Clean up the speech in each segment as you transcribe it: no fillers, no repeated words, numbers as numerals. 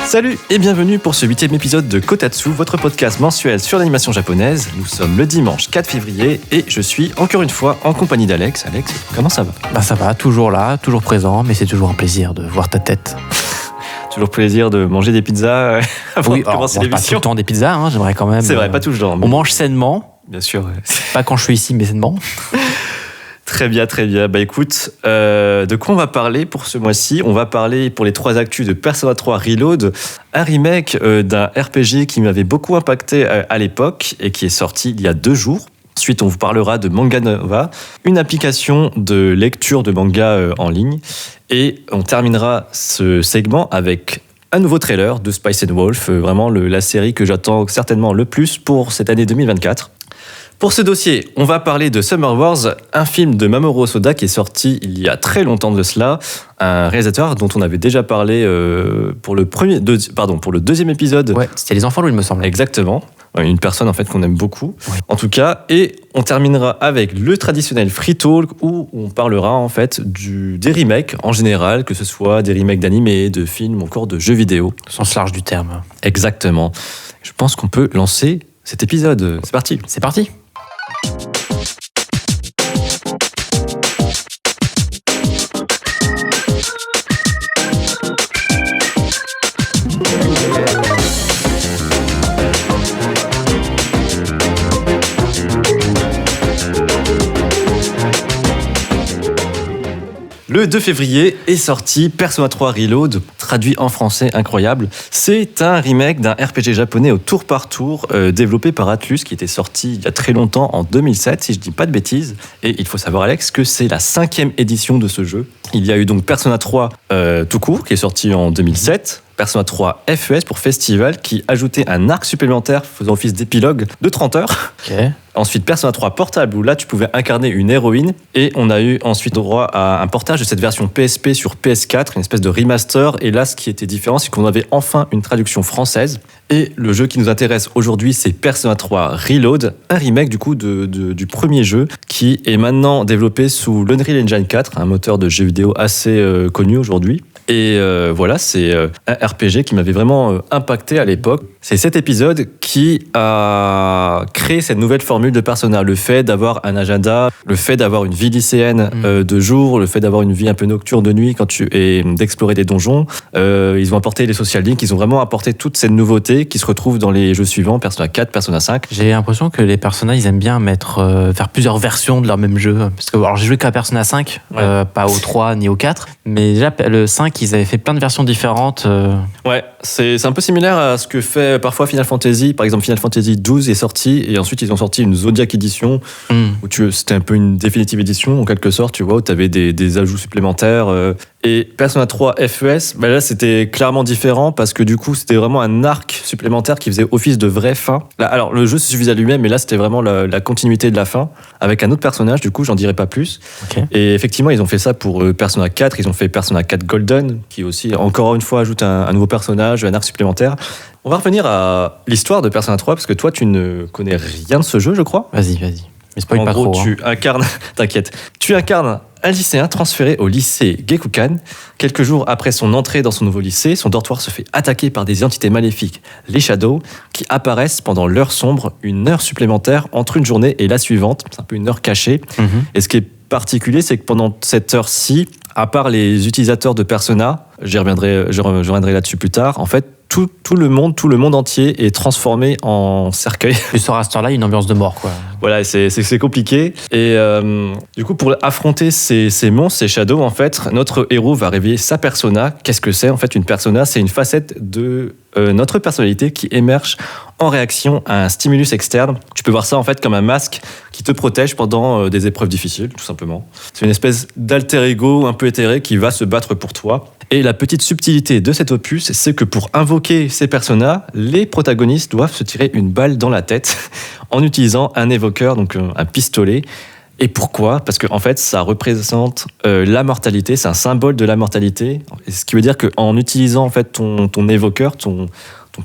Salut et bienvenue pour ce 8e épisode de Kotatsu, votre podcast mensuel sur l'animation japonaise. Nous sommes le dimanche 4 février et je suis encore une fois en compagnie d'Alex. Alex, comment ça va ? Bah ça va, toujours là, toujours présent, mais c'est toujours un plaisir de voir ta tête. Toujours plaisir de manger des pizzas avant de commencer l'émission. Pas tout le temps des pizzas, hein, j'aimerais quand même. C'est vrai, pas tout le genre. Mais... On mange sainement. Bien sûr. Ouais. Pas quand je suis ici, mais sainement. Très bien, très bien. Bah écoute, de quoi on va parler pour ce mois-ci ? On va parler pour les 3 actus de Persona 3 Reload, un remake d'un RPG qui m'avait beaucoup impacté à l'époque et qui est sorti il y a 2 jours. Ensuite, on vous parlera de Manga Nova, une application de lecture de manga en ligne. Et on terminera ce segment avec un nouveau trailer de Spice & Wolf, vraiment la série que j'attends certainement le plus pour cette année 2024. Pour ce dossier, on va parler de Summer Wars, un film de Mamoru Hosoda qui est sorti il y a très longtemps de cela, un réalisateur dont on avait déjà parlé pour le deuxième épisode. Ouais, c'était Les Enfants Loups, il me semble. Exactement. Une personne en fait qu'on aime beaucoup, oui. En tout cas, et on terminera avec le traditionnel Free Talk où on parlera en fait des remakes en général, que ce soit des remakes d'animés, de films, ou encore de jeux vidéo. Au sens large du terme. Exactement. Je pense qu'on peut lancer cet épisode. C'est parti. C'est parti. Le 2 février est sorti Persona 3 Reload, traduit en français, incroyable. C'est un remake d'un RPG japonais au tour par tour, développé par Atlus, qui était sorti il y a très longtemps, en 2007, si je ne dis pas de bêtises. Et il faut savoir, Alex, que c'est la 5e édition de ce jeu. Il y a eu donc Persona 3 tout court, qui est sorti en 2007. Persona 3 FES pour Festival, qui ajoutait un arc supplémentaire faisant office d'épilogue de 30 heures. Okay. Ensuite, Persona 3 Portable, où là, tu pouvais incarner une héroïne. Et on a eu ensuite droit à un portage de cette version PSP sur PS4, une espèce de remaster. Et là, ce qui était différent, c'est qu'on avait enfin une traduction française. Et le jeu qui nous intéresse aujourd'hui, c'est Persona 3 Reload, un remake du coup du premier jeu, qui est maintenant développé sous l'Unreal Engine 4, un moteur de jeux vidéo assez connu aujourd'hui. Et voilà, c'est un RPG qui m'avait vraiment impacté à l'époque. C'est cet épisode qui a créé cette nouvelle formule de Persona. Le fait d'avoir un agenda, le fait d'avoir une vie lycéenne de jour, le fait d'avoir une vie un peu nocturne de nuit et d'explorer des donjons. Ils ont apporté les social links, ils ont vraiment apporté toute cette nouveauté qui se retrouve dans les jeux suivants, Persona 4, Persona 5. J'ai l'impression que les Persona, ils aiment bien faire plusieurs versions de leur même jeu. Parce que alors, j'ai joué qu'à Persona 5, ouais. Pas au 3 ni au 4. Mais déjà, le 5, ils avaient fait plein de versions différentes. Ouais, c'est un peu similaire à ce que fait parfois Final Fantasy. Par exemple, Final Fantasy XII est sorti et ensuite ils ont sorti une Zodiac Edition où c'était un peu une définitive édition en quelque sorte, tu vois, où tu avais des ajouts supplémentaires. Et Persona 3 FES, bah là c'était clairement différent parce que du coup c'était vraiment un arc supplémentaire qui faisait office de vraie fin. Là, alors le jeu se suffisait à lui-même, mais là c'était vraiment la continuité de la fin avec un autre personnage, du coup j'en dirai pas plus. Okay. Et effectivement ils ont fait ça pour Persona 4, ils ont fait Persona 4 Golden qui aussi encore une fois ajoute un nouveau personnage, un arc supplémentaire. On va revenir à l'histoire de Persona 3 parce que toi tu ne connais rien de ce jeu je crois. Vas-y. Mais spoil pas trop. En gros, tu incarnes, t'inquiète, tu incarnes un lycéen transféré au lycée Gekukan. Quelques jours après son entrée dans son nouveau lycée, son dortoir se fait attaquer par des entités maléfiques, les Shadows, qui apparaissent pendant l'heure sombre, une heure supplémentaire entre une journée et la suivante. C'est un peu une heure cachée. Et ce qui est particulier, c'est que pendant cette heure-ci, à part les utilisateurs de Persona, je reviendrai là-dessus plus tard, en fait, tout le monde entier est transformé en cercueil. Tu sors à cette heure-là, une ambiance de mort, quoi. Voilà, c'est compliqué. Et du coup, pour affronter ces monstres, ces shadows, en fait, notre héros va réveiller sa persona. Qu'est-ce que c'est ? En fait, une persona, c'est une facette de notre personnalité qui émerge en réaction à un stimulus externe. Tu peux voir ça, en fait, comme un masque qui te protège pendant des épreuves difficiles, tout simplement. C'est une espèce d'alter ego un peu éthéré qui va se battre pour toi. Et la petite subtilité de cet opus, c'est que pour invoquer ces personas, les protagonistes doivent se tirer une balle dans la tête en utilisant un évoqueur, donc un pistolet. Et pourquoi ? Parce qu'en fait, ça représente la mortalité, c'est un symbole de la mortalité. Ce qui veut dire qu'en utilisant en fait, ton évoqueur, ton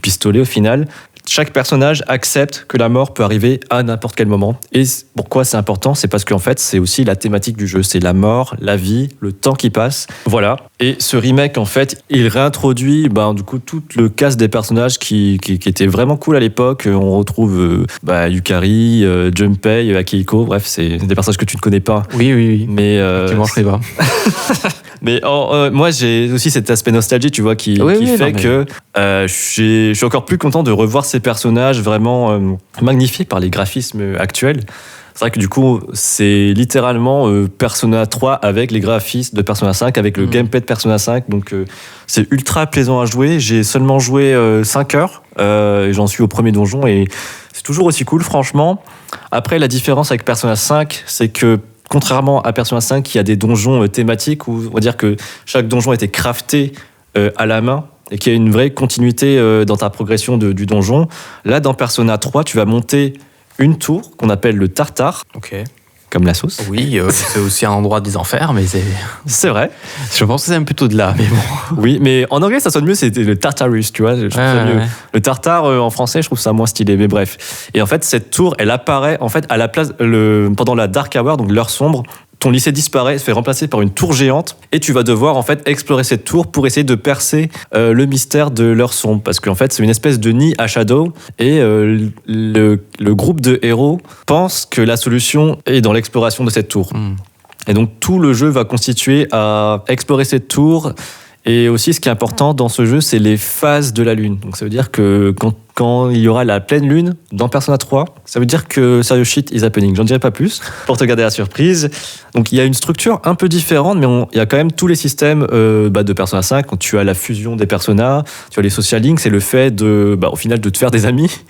pistolet au final, chaque personnage accepte que la mort peut arriver à n'importe quel moment. Et pourquoi c'est important? C'est parce qu'en fait, c'est aussi la thématique du jeu. C'est la mort, la vie, le temps qui passe. Voilà. Et ce remake, en fait, il réintroduit du coup tout le cast des personnages qui était vraiment cool à l'époque. On retrouve Yukari, Junpei, Akihiko. Bref, c'est des personnages que tu ne connais pas. Oui. Mais tu mangerais pas. Mais moi, j'ai aussi cet aspect nostalgie, tu vois, qui fait que je suis encore plus content de revoir ces personnages vraiment magnifiés par les graphismes actuels. C'est vrai que du coup, c'est littéralement Persona 3 avec les graphismes de Persona 5, avec le gameplay de Persona 5. Donc, c'est ultra plaisant à jouer. J'ai seulement joué 5 heures. Et j'en suis au premier donjon et c'est toujours aussi cool, franchement. Après, la différence avec Persona 5, c'est que contrairement à Persona 5, il y a des donjons thématiques où on va dire que chaque donjon a été crafté à la main et qu'il y a une vraie continuité dans ta progression du donjon. Là, dans Persona 3, tu vas monter une tour qu'on appelle le Tartare. Ok. Comme la sauce. Oui, c'est aussi un endroit des enfers, mais c'est... C'est vrai. Je pense que c'est un peu plutôt de là, mais bon. Oui, mais en anglais, ça sonne mieux, c'était le Tartarus, tu vois. Je trouve ça mieux. Le Tartare, en français, je trouve ça moins stylé, mais bref. Et en fait, cette tour, elle apparaît en fait à la place, pendant la Dark Hour, donc l'heure sombre. Ton lycée disparaît, se fait remplacer par une tour géante et tu vas devoir en fait explorer cette tour pour essayer de percer le mystère de l'heure sombre parce qu'en fait c'est une espèce de nid à Shadow et le groupe de héros pense que la solution est dans l'exploration de cette tour. Et donc tout le jeu va constituer à explorer cette tour. Et aussi, ce qui est important dans ce jeu, c'est les phases de la lune. Donc, ça veut dire que quand il y aura la pleine lune dans Persona 3, ça veut dire que serious shit is happening. J'en dirai pas plus pour te garder la surprise. Donc, il y a une structure un peu différente, mais il y a quand même tous les systèmes de Persona 5. Quand tu as la fusion des personas, tu as les social links, c'est le fait de, au final, de te faire des amis.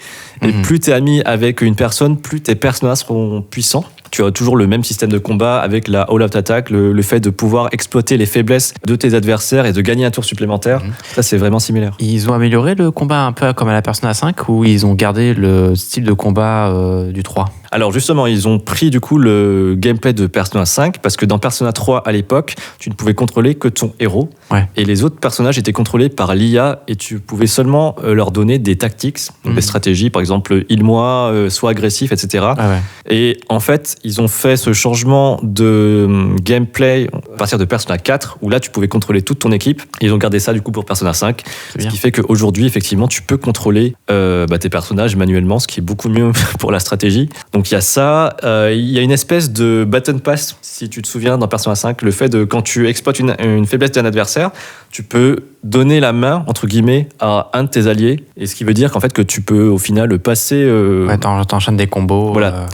Et plus tu es ami avec une personne, plus tes personnages seront puissants. Tu as toujours le même système de combat avec la all-out attack, le fait de pouvoir exploiter les faiblesses de tes adversaires et de gagner un tour supplémentaire. Ça, c'est vraiment similaire. Ils ont amélioré le combat un peu comme à la Persona 5 ou ils ont gardé le style de combat du 3? Alors justement, ils ont pris du coup le gameplay de Persona 5 parce que dans Persona 3 à l'époque, tu ne pouvais contrôler que ton héros et les autres personnages étaient contrôlés par l'IA et tu pouvais seulement leur donner des tactics, des stratégies, par exemple heal-moi, sois agressif, etc. Et en fait, ils ont fait ce changement de gameplay à partir de Persona 4 où là tu pouvais contrôler toute ton équipe. Ils ont gardé ça du coup pour Persona 5, ce qui fait qu'aujourd'hui effectivement tu peux contrôler tes personnages manuellement, ce qui est beaucoup mieux pour la stratégie. Donc il y a ça, il y a une espèce de button pass, si tu te souviens dans Persona 5, le fait de quand tu exploites une faiblesse d'un adversaire, tu peux donner la main, entre guillemets, à un de tes alliés, et ce qui veut dire qu'en fait que tu peux au final passer... t'enchaînes des combos. Voilà.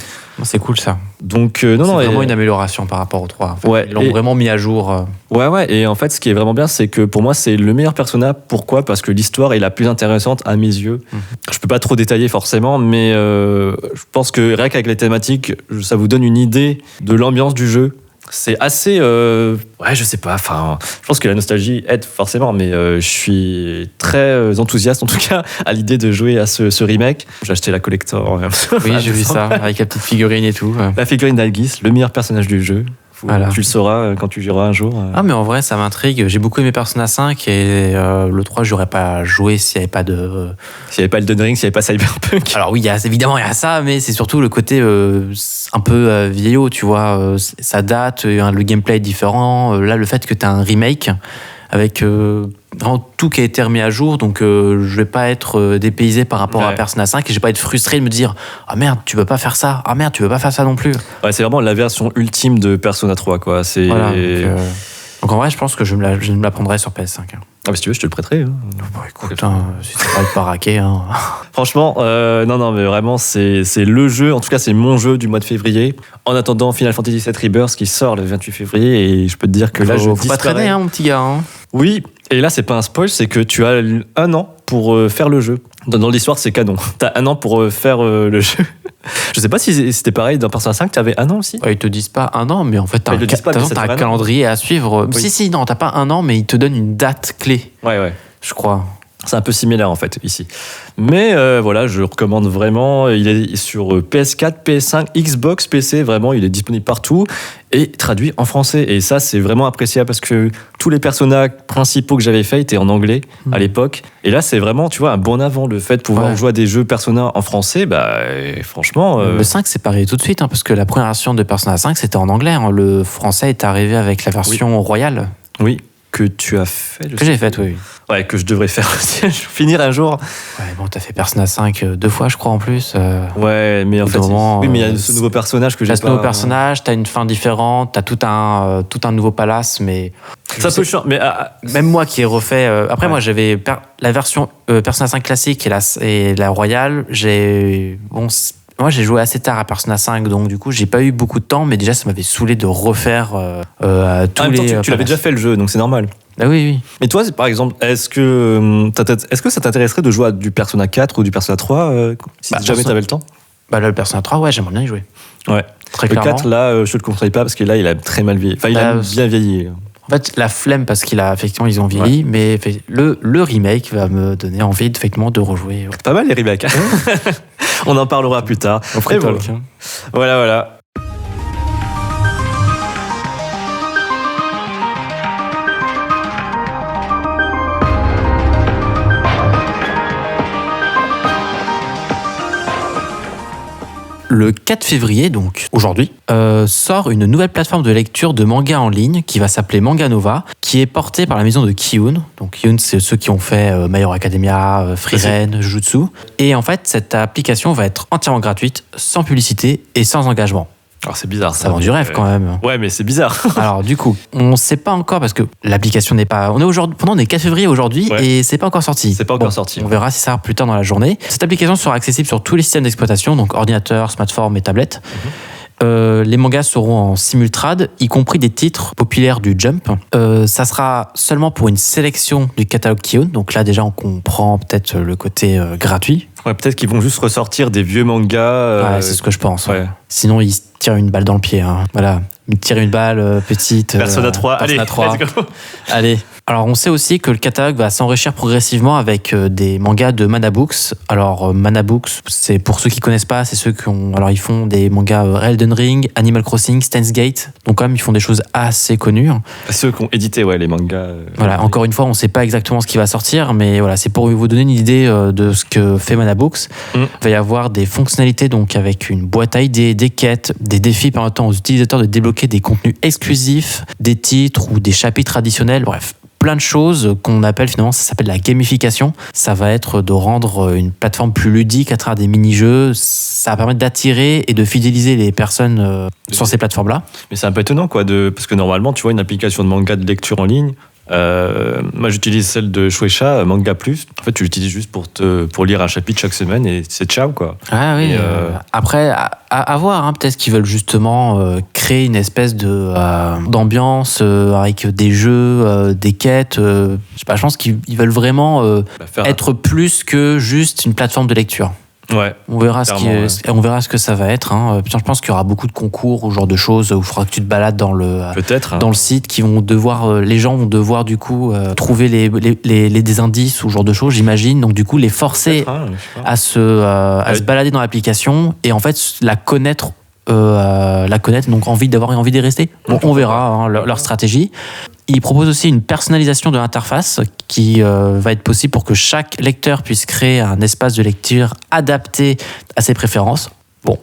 C'est cool ça. Donc, c'est vraiment une amélioration par rapport au 3. En fait. Ils l'ont vraiment mis à jour. Ouais. Et en fait, ce qui est vraiment bien, c'est que pour moi, c'est le meilleur Persona. Pourquoi ? Parce que l'histoire est la plus intéressante à mes yeux. Je peux pas trop détailler forcément, mais je pense que rien qu'avec les thématiques, ça vous donne une idée de l'ambiance du jeu. C'est assez... je sais pas. Enfin, je pense que la nostalgie aide forcément, mais je suis très enthousiaste, en tout cas, à l'idée de jouer à ce remake. J'ai acheté la collector. Oui, j'ai vu ça, avec la petite figurine et tout. La figurine d'Algis, le meilleur personnage du jeu. Voilà. Tu le sauras quand tu joueras un jour. Ah, mais en vrai, ça m'intrigue. J'ai beaucoup aimé Persona 5 et le 3, j'aurais pas joué s'il n'y avait pas de... S'il n'y avait pas Elden Ring, s'il n'y avait pas Cyberpunk. Alors oui, évidemment, il y a ça, mais c'est surtout le côté un peu vieillot, tu vois. Ça date, le gameplay est différent. Là, le fait que tu as un remake avec vraiment tout qui a été remis à jour, donc je vais pas être dépaysé par rapport à Persona 5 et je vais pas être frustré de me dire ah merde tu peux pas faire ça, ah merde tu peux pas faire ça non plus. Ouais, c'est vraiment la version ultime de Persona 3 quoi. C'est... Voilà, donc en vrai je pense que je me la prendrai sur PS5. Ah bah si tu veux je te le prêterai. Écoute, si c'est pas le paraquet. Franchement, non mais vraiment c'est le jeu, en tout cas c'est mon jeu du mois de février. En attendant Final Fantasy VII Rebirth qui sort le 28 février et je peux te dire que là je faut pas traîner mon petit gars. Oui, et là c'est pas un spoil, c'est que tu as 1 an pour faire le jeu. Dans l'histoire c'est canon. T'as 1 an pour faire le jeu. Je sais pas si c'était pareil dans Persona 5, t'avais 1 an aussi. Ils te disent pas 1 an, mais en fait t'as un calendrier à suivre. Oui. Si, non, t'as pas 1 an, mais ils te donnent une date clé. Ouais. Je crois. C'est un peu similaire en fait ici. Mais voilà, je recommande vraiment. Il est sur PS4, PS5, Xbox, PC. Vraiment, il est disponible partout et traduit en français. Et ça, c'est vraiment appréciable parce que tous les personnages principaux que j'avais faits étaient en anglais à l'époque. Et là, c'est vraiment, tu vois, un bon avant. Le fait de pouvoir jouer à des jeux Persona en français, bah franchement. Le 5, c'est pareil tout de suite, hein, parce que la première version de Persona 5, c'était en anglais. Hein. Le français est arrivé avec la version royale. Oui. Que tu as fait. Que j'ai fait, oui. Ouais, que je devrais faire aussi. Finir un jour. Ouais, bon, t'as fait Persona 5 2 fois, je crois, en plus. Ouais, mais en fait, oui, mais il y a ce nouveau personnage que j'ai pas. T'as ce nouveau personnage, t'as une fin différente, t'as tout un nouveau palace, mais. Ça peut changer. Mais même moi qui ai refait. Après, moi, j'avais la version Persona 5 classique et la royale. Moi, j'ai joué assez tard à Persona 5, donc du coup, j'ai pas eu beaucoup de temps, mais déjà, ça m'avait saoulé de refaire tous en même les. temps, tu l'avais déjà fait le jeu, donc c'est normal. Ah oui. Mais toi, par exemple, est-ce que ça t'intéresserait de jouer à du Persona 4 ou du Persona 3 si jamais t'avais le temps? Bah là, le Persona 3, ouais, j'aimerais bien y jouer. Ouais. Très le clairement. 4, là, je te le conseille pas parce que là, il a très mal vieilli. Enfin, il a bien vieilli. En fait, la flemme parce effectivement, ils ont vieilli, mais le remake va me donner envie, effectivement, de rejouer. Pas mal les remakes. On en parlera plus tard. Voilà. Le 4 février, donc aujourd'hui, sort une nouvelle plateforme de lecture de manga en ligne qui va s'appeler Manga Nova, qui est portée par la maison de Kiun. Donc Kiun, c'est ceux qui ont fait My Hero Academia, Frieren, Jujutsu. Et en fait, cette application va être entièrement gratuite, sans publicité et sans engagement. Alors c'est bizarre. Ça vend du rêve quand même. Ouais, mais c'est bizarre. Alors du coup, on ne sait pas encore parce que l'application n'est pas. On est 4 février aujourd'hui et c'est pas encore sorti. C'est pas encore sorti. On verra si ça arrive plus tard dans la journée. Cette application sera accessible sur tous les systèmes d'exploitation, donc ordinateur, smartphone et tablette. Les mangas seront en simultrade, y compris des titres populaires du Jump. Ça sera seulement pour une sélection du catalogue Kiun. Donc là déjà on comprend peut-être le côté gratuit. Ouais, peut-être qu'ils vont juste ressortir des vieux mangas. Ouais, c'est ce que je pense. Ouais. Sinon, ils se tirent une balle dans le pied. Hein. Voilà. Ils tirent une balle petite. Persona 3. Persona Allez, 3. let's go. Allez. Alors, on sait aussi que le catalogue va s'enrichir progressivement avec des mangas de Mana Books. Alors, Mana Books, c'est pour ceux qui connaissent pas, c'est ceux qui ont. Alors, ils font des mangas Elden Ring, Animal Crossing, Steins Gate. Donc, quand même, ils font des choses assez connues. Ceux qui ont édité, les mangas. Voilà. Encore une fois, on sait pas exactement ce qui va sortir, mais voilà, c'est pour vous donner une idée de ce que fait Mana Books. Il va y avoir des fonctionnalités donc avec une boîte à idées, des quêtes, des défis permettant aux utilisateurs de débloquer des contenus exclusifs, des titres ou des chapitres additionnels, bref. Plein de choses qu'on appelle finalement, ça s'appelle la gamification. Ça va être de rendre une plateforme plus ludique à travers des mini-jeux. Ça va permettre d'attirer et de fidéliser les personnes sur ces plateformes-là. Mais c'est un peu étonnant, parce que normalement, tu vois, une application de manga de lecture en ligne, moi j'utilise celle de Shueisha, Manga Plus. En fait, tu l'utilises juste pour lire un chapitre chaque semaine et c'est ciao, quoi. Ah oui. Après, à voir, hein, peut-être qu'ils veulent justement créer une espèce d'ambiance avec des jeux, des quêtes. Je sais pas, je pense qu'ils veulent vraiment être plus que juste une plateforme de lecture. Ouais. On verra ce que ça va être. Hein. Je pense qu'il y aura beaucoup de concours ou genre de choses où il faudra que tu te balades dans le site, qui vont devoir, les gens vont devoir du coup trouver des indices ou genre de choses, j'imagine. Donc du coup les forcer à se balader dans l'application et en fait la connaître, donc avoir envie d'y rester. Bon, on verra leur stratégie. Ils proposent aussi une personnalisation de l'interface qui va être possible pour que chaque lecteur puisse créer un espace de lecture adapté à ses préférences. Bon,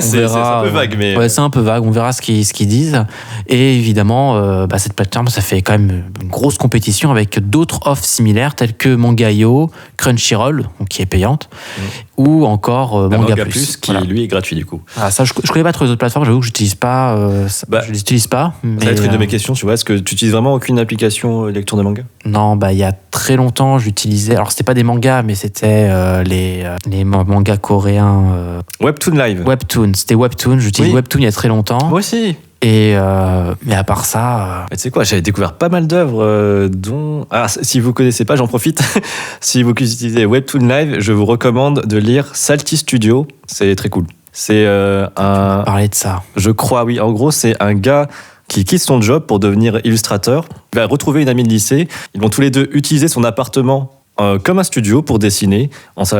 c'est un peu vague, mais... Ouais, c'est un peu vague, on verra ce qu'ils disent. Et évidemment, cette plateforme, ça fait quand même une grosse compétition avec d'autres offres similaires telles que Manga.io, Crunchyroll, donc qui est payante, ou encore Manga Plus, qui lui est gratuit du coup. Ah, ça, je connais pas trop les autres plateformes, j'avoue que je l'utilise pas. Je les utilise pas. Ça va être une de mes questions, tu vois. Est-ce que tu utilises vraiment aucune application lecture de manga? Non, il y a très longtemps, j'utilisais. Alors, c'était pas des mangas, mais c'était les mangas coréens. Webtoon Live. Webtoon, c'était Webtoon. J'utilise Webtoon il y a très longtemps. Moi aussi. Et mais à part ça, tu sais quoi, j'avais découvert pas mal d'œuvres dont. Ah, si vous connaissez pas, j'en profite. Si vous utilisez Webtoon Live, je vous recommande de lire Salty Studio. C'est très cool. C'est parler de ça. Je crois, oui. En gros, c'est un gars qui quitte son job pour devenir illustrateur. Il va retrouver une amie de lycée. Ils vont tous les deux utiliser son appartement comme un studio pour dessiner.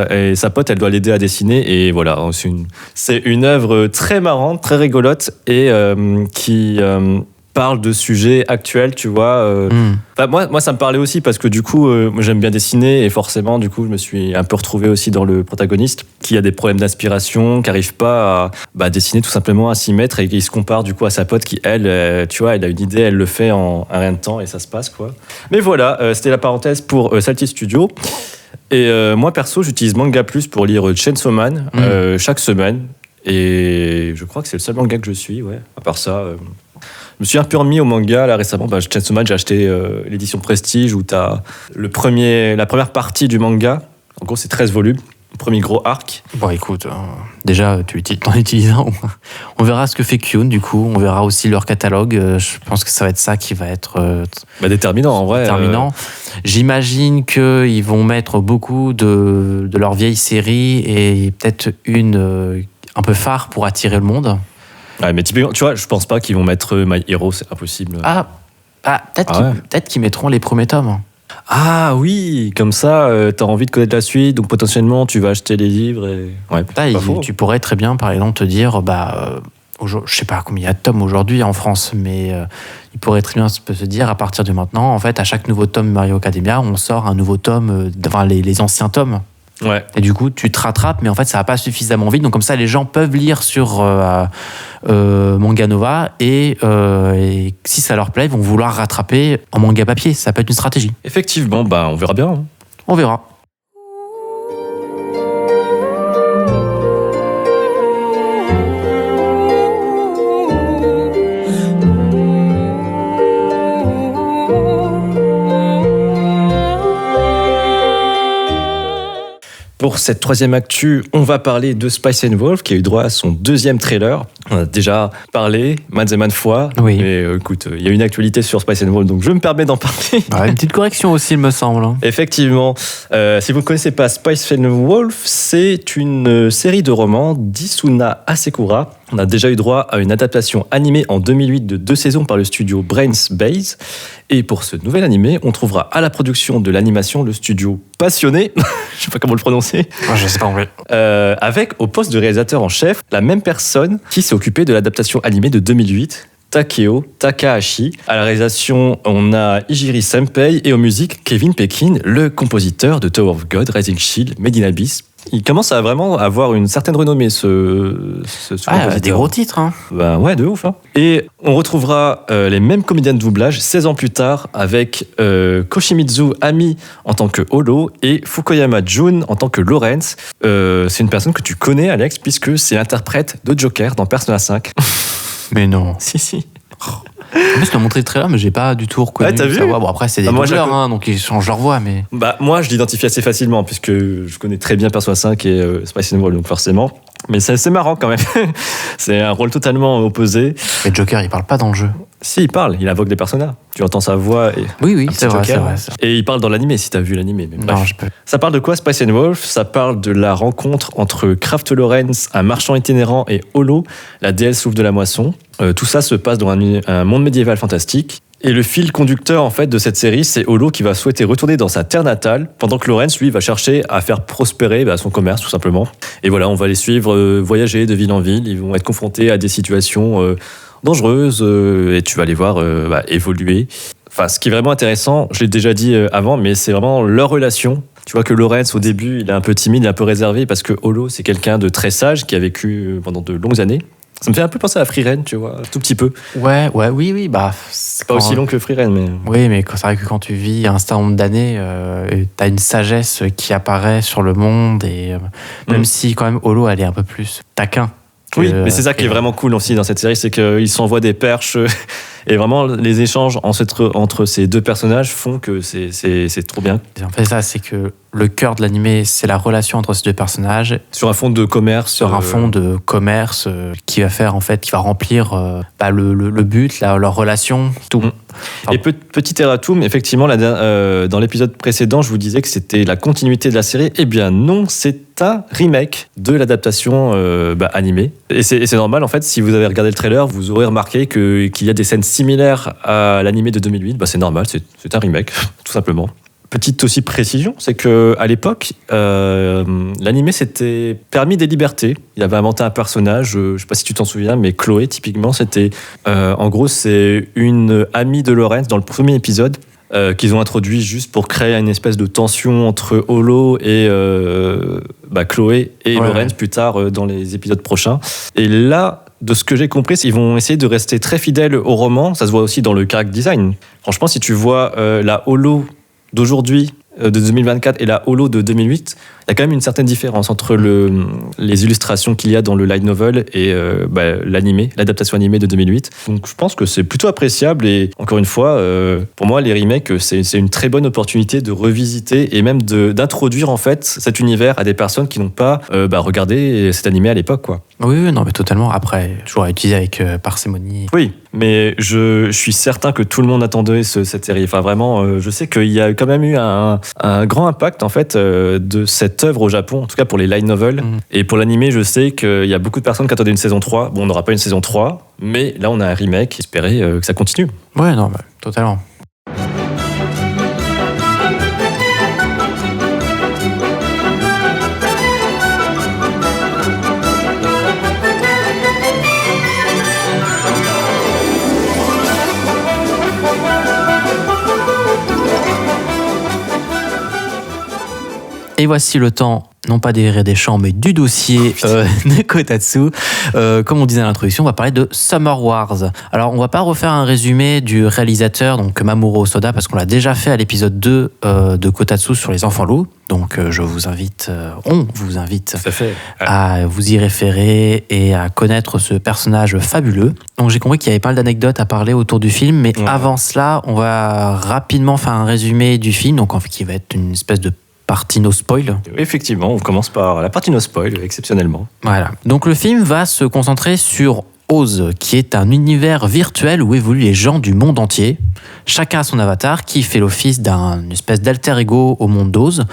Et sa pote, elle doit l'aider à dessiner. Et voilà, c'est une œuvre très marrante, très rigolote et qui parle de sujets actuels, tu vois. Moi, ça me parlait aussi parce que du coup, moi, j'aime bien dessiner et forcément, du coup, je me suis un peu retrouvé aussi dans le protagoniste qui a des problèmes d'inspiration, qui n'arrive pas à dessiner tout simplement, à s'y mettre et il se compare du coup à sa pote qui, elle, tu vois, elle a une idée, elle le fait en un rien de temps et ça se passe, quoi. Mais voilà, c'était la parenthèse pour Salty Studio. Et moi, perso, j'utilise Manga Plus pour lire Chainsaw Man chaque semaine. Et je crois que c'est le seul manga que je suis, ouais. À part ça, je me suis un peu remis au manga là récemment. Chainsaw Man, j'ai acheté l'édition Prestige où t'as la première partie du manga. En gros, c'est 13 volumes. Premier gros arc. Bon, écoute, déjà, t'en utilises un. On verra ce que fait Kyun, du coup. On verra aussi leur catalogue. Je pense que ça va être ça qui va être déterminant, en vrai. Déterminant. J'imagine qu'ils vont mettre beaucoup de leurs vieilles séries et peut-être une un peu phare pour attirer le monde. Ouais, mais typiquement, tu vois, je pense pas qu'ils vont mettre My Hero, c'est impossible. Peut-être qu'ils mettront les premiers tomes. Ah oui, comme ça, t'as envie de connaître la suite, donc potentiellement tu vas acheter les livres. Et... Ouais, tu pourrais très bien, par exemple, te dire, je sais pas combien il y a de tomes aujourd'hui en France, mais il pourrait très bien se dire, à partir de maintenant, en fait, à chaque nouveau tome Mario Academia, on sort un nouveau tome, les anciens tomes. Ouais. Et du coup, tu te rattrapes, mais en fait, ça va pas suffisamment vite. Donc comme ça, les gens peuvent lire sur Manga Nova et si ça leur plaît, ils vont vouloir rattraper en manga papier. Ça peut être une stratégie. Effectivement, on verra bien. Hein. On verra. Pour cette troisième actu, on va parler de Spice & Wolf qui a eu droit à son deuxième trailer. On a déjà parlé maintes et maintes fois. Oui. Mais écoute, il y a une actualité sur Spice & Wolf, donc je me permets d'en parler. Une petite correction aussi, il me semble. Effectivement. Si vous ne connaissez pas Spice & Wolf, c'est une série de romans d'Isuna Asekura. On a déjà eu droit à une adaptation animée en 2008 de 2 saisons par le studio Brains Base. Et pour ce nouvel animé, on trouvera à la production de l'animation le studio Passionné, je sais pas comment le prononcer, je sais pas en vrai. avec au poste de réalisateur en chef la même personne qui s'est occupée de l'adaptation animée de 2008, Takeo Takahashi. À la réalisation, on a Ijiri Senpei et aux musiques, Kevin Pekin, le compositeur de Tower of God, Rising Shield, Made in Abyss. Il commence à vraiment avoir une certaine renommée, ce compositeur. Des gros titres. Hein. Ouais, de ouf. Hein. Et on retrouvera les mêmes comédiens de doublage 16 ans plus tard avec Koshimizu Ami en tant que Holo et Fukuyama Jun en tant que Lawrence. C'est une personne que tu connais, Alex, puisque c'est l'interprète de Joker dans Persona 5. Mais non. Si. En plus, tu m'as montré le trailer, mais j'ai pas du tout reconnu. Ouais, t'as vu ? Bon, après, c'est des doubleurs, donc ils changent leur voix, mais... Moi, je l'identifie assez facilement, puisque je connais très bien Persona 5 et Spice & Wolf, donc forcément. Mais c'est marrant quand même. C'est un rôle totalement opposé. Mais Joker, il parle pas dans le jeu. Si, il parle, il invoque des personnages. Tu entends sa voix. Et oui, c'est vrai. Et il parle dans l'animé, si t'as vu l'animé. Mais bref. Non, je peux. Ça parle de quoi, Spice & Wolf ? Ça parle de la rencontre entre Kraft Lawrence, un marchand itinérant, et Holo, la déesse souffle de la moisson. Tout ça se passe dans un monde médiéval fantastique. Et le fil conducteur en fait de cette série, c'est Holo qui va souhaiter retourner dans sa terre natale, pendant que Lawrence, lui, va chercher à faire prospérer son commerce, tout simplement. Et voilà, on va les suivre voyager de ville en ville. Ils vont être confrontés à des situations dangereuses et tu vas les voir évoluer. Enfin, ce qui est vraiment intéressant, je l'ai déjà dit avant, mais c'est vraiment leur relation. Tu vois que Lawrence, au début, il est un peu timide, un peu réservé, parce que Holo, c'est quelqu'un de très sage qui a vécu pendant de longues années. Ça me fait un peu penser à Frieren, tu vois, un tout petit peu. Oui. C'est pas aussi long que Frieren, mais... Oui, mais c'est vrai que quand tu vis un certain nombre d'années, t'as une sagesse qui apparaît sur le monde, et même si quand même Holo, elle est un peu plus taquin. Oui, mais c'est ça qui est vraiment cool aussi dans cette série, c'est qu'ils s'envoient des perches et vraiment les échanges entre ces deux personnages font que c'est trop bien. Et en fait, ça, c'est que le cœur de l'animé, c'est la relation entre ces deux personnages. Sur un fond de commerce. Sur un fond de commerce qui va faire, en fait, qui va remplir le but, leur relation, tout. Et petit erratum, effectivement, dans l'épisode précédent, je vous disais que c'était la continuité de la série. Eh bien non, c'est un remake de l'adaptation animée. Et c'est normal, en fait, si vous avez regardé le trailer, vous aurez remarqué qu'il y a des scènes similaires à l'animé de 2008. C'est normal, c'est un remake, tout simplement. Petite aussi précision, c'est que à l'époque, l'animé s'était permis des libertés. Il avait inventé un personnage, je sais pas si tu t'en souviens, mais Chloé, typiquement, c'était, en gros, c'est une amie de Lawrence dans le premier épisode. Qu'ils ont introduit juste pour créer une espèce de tension entre Holo et Chloé et Lawrence plus tard dans les épisodes prochains. Et là, de ce que j'ai compris, ils vont essayer de rester très fidèles au roman. Ça se voit aussi dans le character design. Franchement, si tu vois la Holo d'aujourd'hui, de 2024 et la Holo de 2008, il y a quand même une certaine différence entre les illustrations qu'il y a dans le light novel et l'animé, l'adaptation animée de 2008. Donc je pense que c'est plutôt appréciable et encore une fois, pour moi, les remakes, c'est une très bonne opportunité de revisiter et même d'introduire en fait cet univers à des personnes qui n'ont pas regardé cet animé à l'époque, quoi. Oui, non, mais totalement. Après, toujours à utiliser avec parcimonie. Oui, mais je suis certain que tout le monde attendait cette série. Enfin, vraiment, je sais qu'il y a quand même eu un grand impact en fait de cette œuvre au Japon, en tout cas pour les light novels. Et pour l'animé, je sais qu'il y a beaucoup de personnes qui attendaient une saison 3. Bon, on n'aura pas une saison 3, mais là, on a un remake. J'espérais que ça continue. Ouais, non, totalement. Et voici le temps, non pas des rires des champs, mais du dossier de Kotatsu. Comme on disait à l'introduction, on va parler de Summer Wars. Alors, on va pas refaire un résumé du réalisateur, donc Mamoru Hosoda, parce qu'on l'a déjà fait à l'épisode 2 de Kotatsu sur les enfants loups. Donc, on vous invite à vous y référer et à connaître ce personnage fabuleux. Donc, j'ai compris qu'il y avait pas mal d'anecdotes à parler autour du film, mais avant cela, on va rapidement faire un résumé du film, donc en fait, qui va être une espèce de partie no spoil. Effectivement, on commence par la partie no spoil, exceptionnellement. Voilà. Donc le film va se concentrer sur Oz, qui est un univers virtuel où évoluent les gens du monde entier. Chacun a son avatar qui fait l'office d'une espèce d'alter ego au monde d'Oz.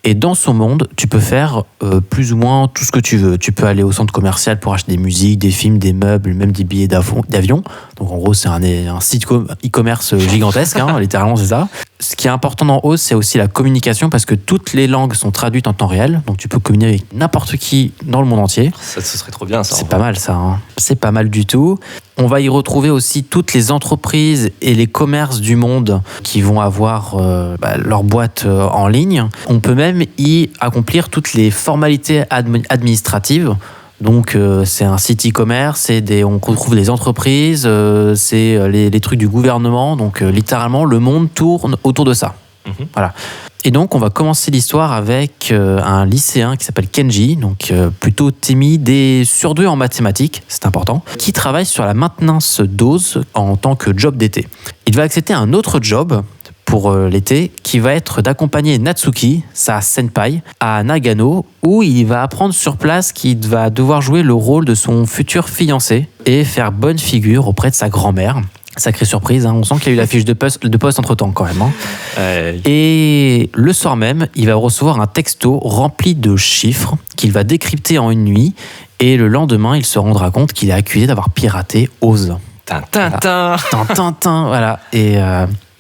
Et dans son monde, tu peux faire plus ou moins tout ce que tu veux. Tu peux aller au centre commercial pour acheter des musiques, des films, des meubles, même des billets d'avion. Donc en gros, c'est un site e-commerce gigantesque, littéralement c'est ça. Ce qui est important dans Oz, c'est aussi la communication parce que toutes les langues sont traduites en temps réel. Donc tu peux communiquer avec n'importe qui dans le monde entier. Ça, ce serait trop bien, ça. C'est pas mal, ça. C'est pas mal du tout. On va y retrouver aussi toutes les entreprises et les commerces du monde qui vont avoir leur boîte en ligne. On peut même y accomplir toutes les formalités administratives. Donc c'est un site e-commerce, on retrouve les entreprises, c'est les trucs du gouvernement. Donc littéralement, le monde tourne autour de ça. Voilà. Et donc, on va commencer l'histoire avec un lycéen qui s'appelle Kenji, donc plutôt timide et surdoué en mathématiques, c'est important, qui travaille sur la maintenance d'Oz en tant que job d'été. Il va accepter un autre job pour l'été, qui va être d'accompagner Natsuki, sa senpai, à Nagano, où il va apprendre sur place qu'il va devoir jouer le rôle de son futur fiancé et faire bonne figure auprès de sa grand-mère. Sacrée surprise, on sent qu'il y a eu la fiche de poste entre-temps quand même. Et le soir même, il va recevoir un texto rempli de chiffres qu'il va décrypter en une nuit. Et le lendemain, il se rendra compte qu'il est accusé d'avoir piraté Oz. Tintin. Voilà. Et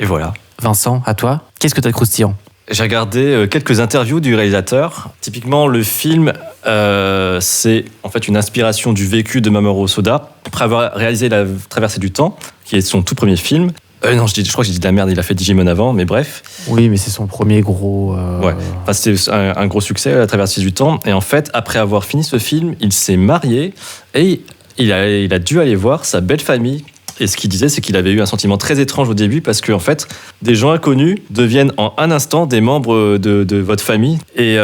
voilà. Vincent, à toi, qu'est-ce que tu as de croustillant ? J'ai regardé quelques interviews du réalisateur. Typiquement, le film, c'est en fait une inspiration du vécu de Mamoru Hosoda. Après avoir réalisé La Traversée du Temps, qui est son tout premier film. Non, je crois que j'ai dit de la merde, il a fait Digimon avant, mais bref. Oui, mais c'est son premier gros... Ouais, enfin, c'était un gros succès, La Traversée du Temps. Et en fait, après avoir fini ce film, il s'est marié et il a dû aller voir sa belle famille. Et ce qu'il disait, c'est qu'il avait eu un sentiment très étrange au début parce que, en fait, des gens inconnus deviennent en un instant des membres de votre famille. Et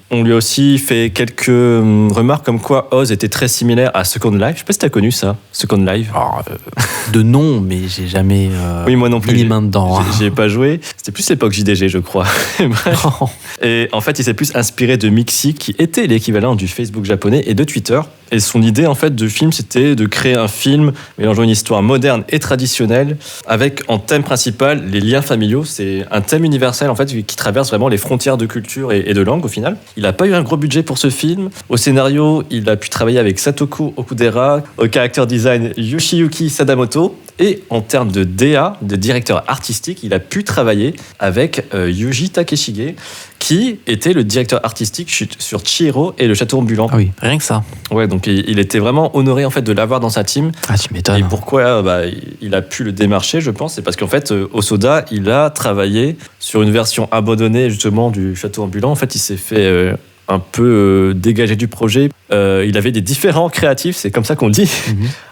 on lui a aussi fait quelques remarques comme quoi Oz était très similaire à Second Life. Je sais pas si t'as connu ça, Second Life. Alors, de nom, mais j'ai jamais oui, moi non plus, mis les mains dedans. J'y ai pas joué. C'était plus l'époque JDG, je crois. Bref. Et en fait, il s'est plus inspiré de Mixi, qui était l'équivalent du Facebook japonais, et de Twitter. Et son idée, en fait, de film, c'était de créer un film mélangeant une histoire moderne et traditionnelle, avec en thème principal les liens familiaux. C'est un thème universel, en fait, qui traverse vraiment les frontières de culture et de langue, au final. Il n'a pas eu un gros budget pour ce film. Au scénario, il a pu travailler avec Satoku Okudera, au character design Yoshiyuki Sadamoto, Et en termes de DA, de directeur artistique, il a pu travailler avec Yuji Takeshige, qui était le directeur artistique sur Chihiro et le château ambulant. Ah oui, rien que ça. Ouais, donc il était vraiment honoré en fait de l'avoir dans sa team. Ah, tu m'étonnes. Et pourquoi il a pu le démarcher, je pense, c'est parce qu'en fait, Hosoda, il a travaillé sur une version abandonnée justement du château ambulant. En fait, il s'est fait un peu dégagé du projet. Il avait des différents créatifs, c'est comme ça qu'on dit,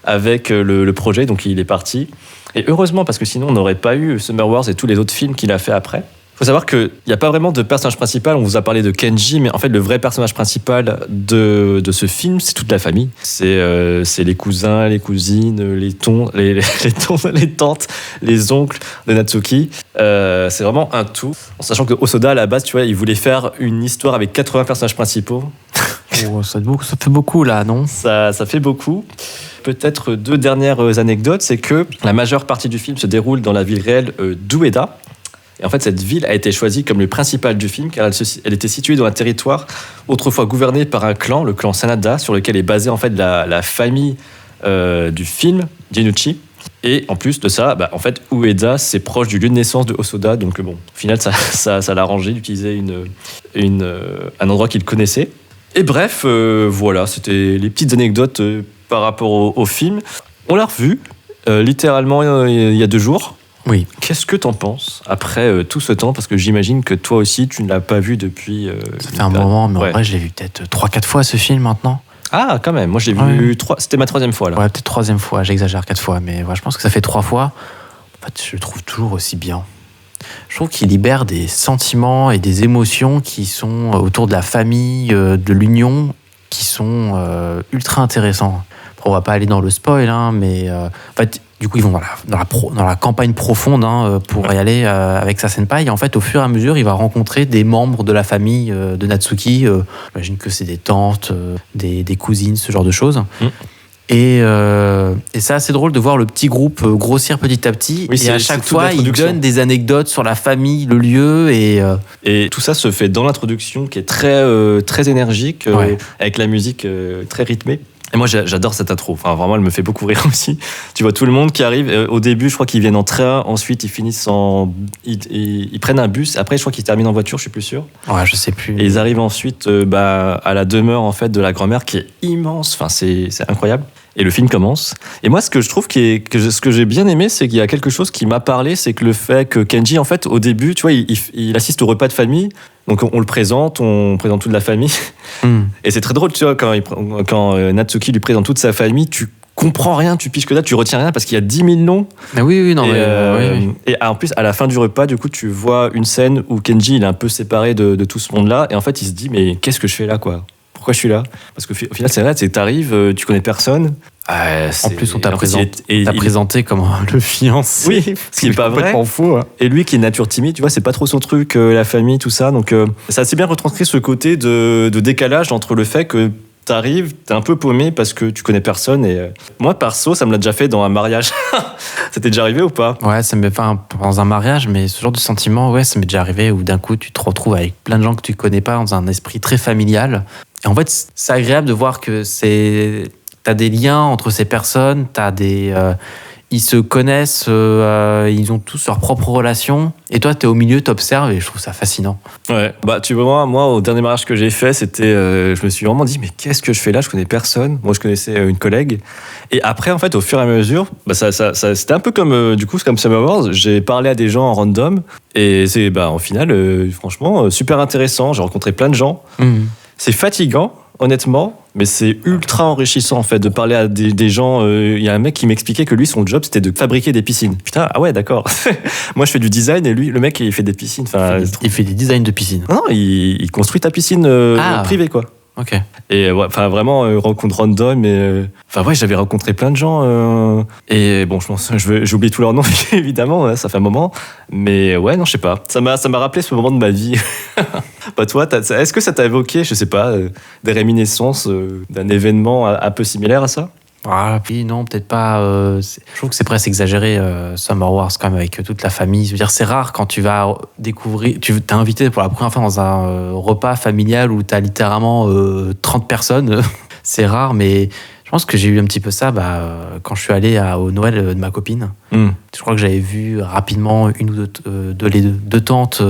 avec le projet, donc il est parti. Et heureusement, parce que sinon, on n'aurait pas eu Summer Wars et tous les autres films qu'il a fait après. Il faut savoir qu'il n'y a pas vraiment de personnage principal. On vous a parlé de Kenji, mais en fait, le vrai personnage principal de ce film, c'est toute la famille. C'est les cousins, les cousines, les tantes, les oncles de Natsuki. C'est vraiment un tout. En sachant que Hosoda, à la base, tu vois, il voulait faire une histoire avec 80 personnages principaux. Oh, ça fait beaucoup, là, non ? Ça fait beaucoup. Peut-être 2 dernières anecdotes, c'est que la majeure partie du film se déroule dans la ville réelle d'Ueda. Et en fait, cette ville a été choisie comme le principal du film, car elle était située dans un territoire autrefois gouverné par un clan, le clan Sanada, sur lequel est basée en fait la famille du film, Genuchi. Et en plus de ça, en fait, Ueda, c'est proche du lieu de naissance de Hosoda, donc bon, au final, ça l'a arrangé d'utiliser un endroit qu'il connaissait. Et bref, voilà, c'était les petites anecdotes par rapport au film. On l'a revu, littéralement, il y a 2 jours. Oui. Qu'est-ce que t'en penses après tout ce temps ? Parce que j'imagine que toi aussi, tu ne l'as pas vu depuis... ça fait un moment, mais en vrai, je l'ai vu peut-être 3-4 fois ce film maintenant. Ah, quand même. Moi, je l'ai vu 3... C'était ma 3e fois, là. Ouais, peut-être 3e fois. J'exagère 4 fois, mais ouais, je pense que ça fait 3 fois. En fait, je le trouve toujours aussi bien. Je trouve qu'il libère des sentiments et des émotions qui sont autour de la famille, de l'union, qui sont ultra intéressants. Après, on va pas aller dans le spoil, hein, mais en fait... Du coup, ils vont dans la campagne profonde pour y aller avec sa senpai. Et en fait, au fur et à mesure, il va rencontrer des membres de la famille de Natsuki. J'imagine que c'est des tantes, des cousines, ce genre de choses. Et c'est assez drôle de voir le petit groupe grossir petit à petit. Oui, et à chaque fois, il donne des anecdotes sur la famille, le lieu. Et tout ça se fait dans l'introduction qui est très énergique, avec la musique très rythmée. Et moi, j'adore cette intro. Enfin, vraiment, elle me fait beaucoup rire aussi. Tu vois tout le monde qui arrive. Au début, je crois qu'ils viennent en train. Ensuite, ils finissent ils prennent un bus. Après, je crois qu'ils terminent en voiture. Je suis plus sûr. Ouais, je sais plus. Et ils arrivent ensuite à la demeure en fait de la grand-mère qui est immense. Enfin, c'est incroyable. Et le film commence. Et moi, ce que je trouve ce que j'ai bien aimé, c'est qu'il y a quelque chose qui m'a parlé, c'est que le fait que Kenji, en fait, au début, tu vois, il assiste au repas de famille. Donc on présente toute la famille. Et c'est très drôle, tu vois, quand Natsuki lui présente toute sa famille, tu comprends rien, tu piges que là, tu retiens rien parce qu'il y a 10 000 noms. Mais oui, non, oui. Et en plus, à la fin du repas, du coup, tu vois une scène où Kenji, il est un peu séparé de tout ce monde-là. Et en fait, il se dit, mais qu'est-ce que je fais là, quoi ? Pourquoi je suis là ? Parce qu'au final, c'est vrai, c'est que t'arrives, tu connais personne. En plus, on t'a présenté comme le fiancé. Oui, ce qui est pas vrai. Faux, hein. Et lui qui est nature timide, tu vois, c'est pas trop son truc, la famille, tout ça. Donc, ça a assez bien retranscrit ce côté de décalage entre le fait que t'arrives, t'es un peu paumé parce que tu connais personne. Et moi, perso, ça me l'a déjà fait dans un mariage. Ça t'est déjà arrivé ou pas ? Ouais, ça m'est pas dans un mariage, mais ce genre de sentiment, ouais, ça m'est déjà arrivé où d'un coup, tu te retrouves avec plein de gens que tu connais pas dans un esprit très familial. Et en fait, c'est agréable de voir que t'as des liens entre ces personnes, ils se connaissent, ils ont tous leurs propres relations. Et toi, t'es au milieu, t'observes, et je trouve ça fascinant. Ouais. Tu vois, moi, au dernier mariage que j'ai fait, c'était, je me suis vraiment dit, mais qu'est-ce que je fais là ? Je connais personne. Moi, je connaissais une collègue. Et après, en fait, au fur et à mesure, c'était un peu comme, comme Summer Wars. J'ai parlé à des gens en random, et c'est, au final, franchement, super intéressant. J'ai rencontré plein de gens. C'est fatigant, honnêtement, mais c'est ultra enrichissant en fait de parler à des gens. Il y a un mec qui m'expliquait que lui, son job, c'était de fabriquer des piscines. Putain, ah ouais, d'accord. Moi, je fais du design et lui, le mec, il fait des piscines. Enfin, il fait des designs de piscines. Non, il construit ta piscine privée, quoi. Ok. Et vraiment, rencontre random. J'avais rencontré plein de gens. Et bon, j'oublie tous leurs noms, évidemment, ça fait un moment. Mais ouais, non, je sais pas. Ça m'a rappelé ce moment de ma vie. Toi, est-ce que ça t'a évoqué, je sais pas, des réminiscences d'un événement un peu similaire à ça ? Ah, puis non, peut-être pas. Je trouve que c'est presque exagéré, Summer Wars, quand même, avec toute la famille. Je veux dire, c'est rare quand tu vas découvrir. T'es invité pour la première fois dans un repas familial où t'as littéralement 30 personnes. C'est rare, mais Je pense que j'ai eu un petit peu ça quand je suis allé au Noël de ma copine. Je crois que j'avais vu rapidement une ou deux tantes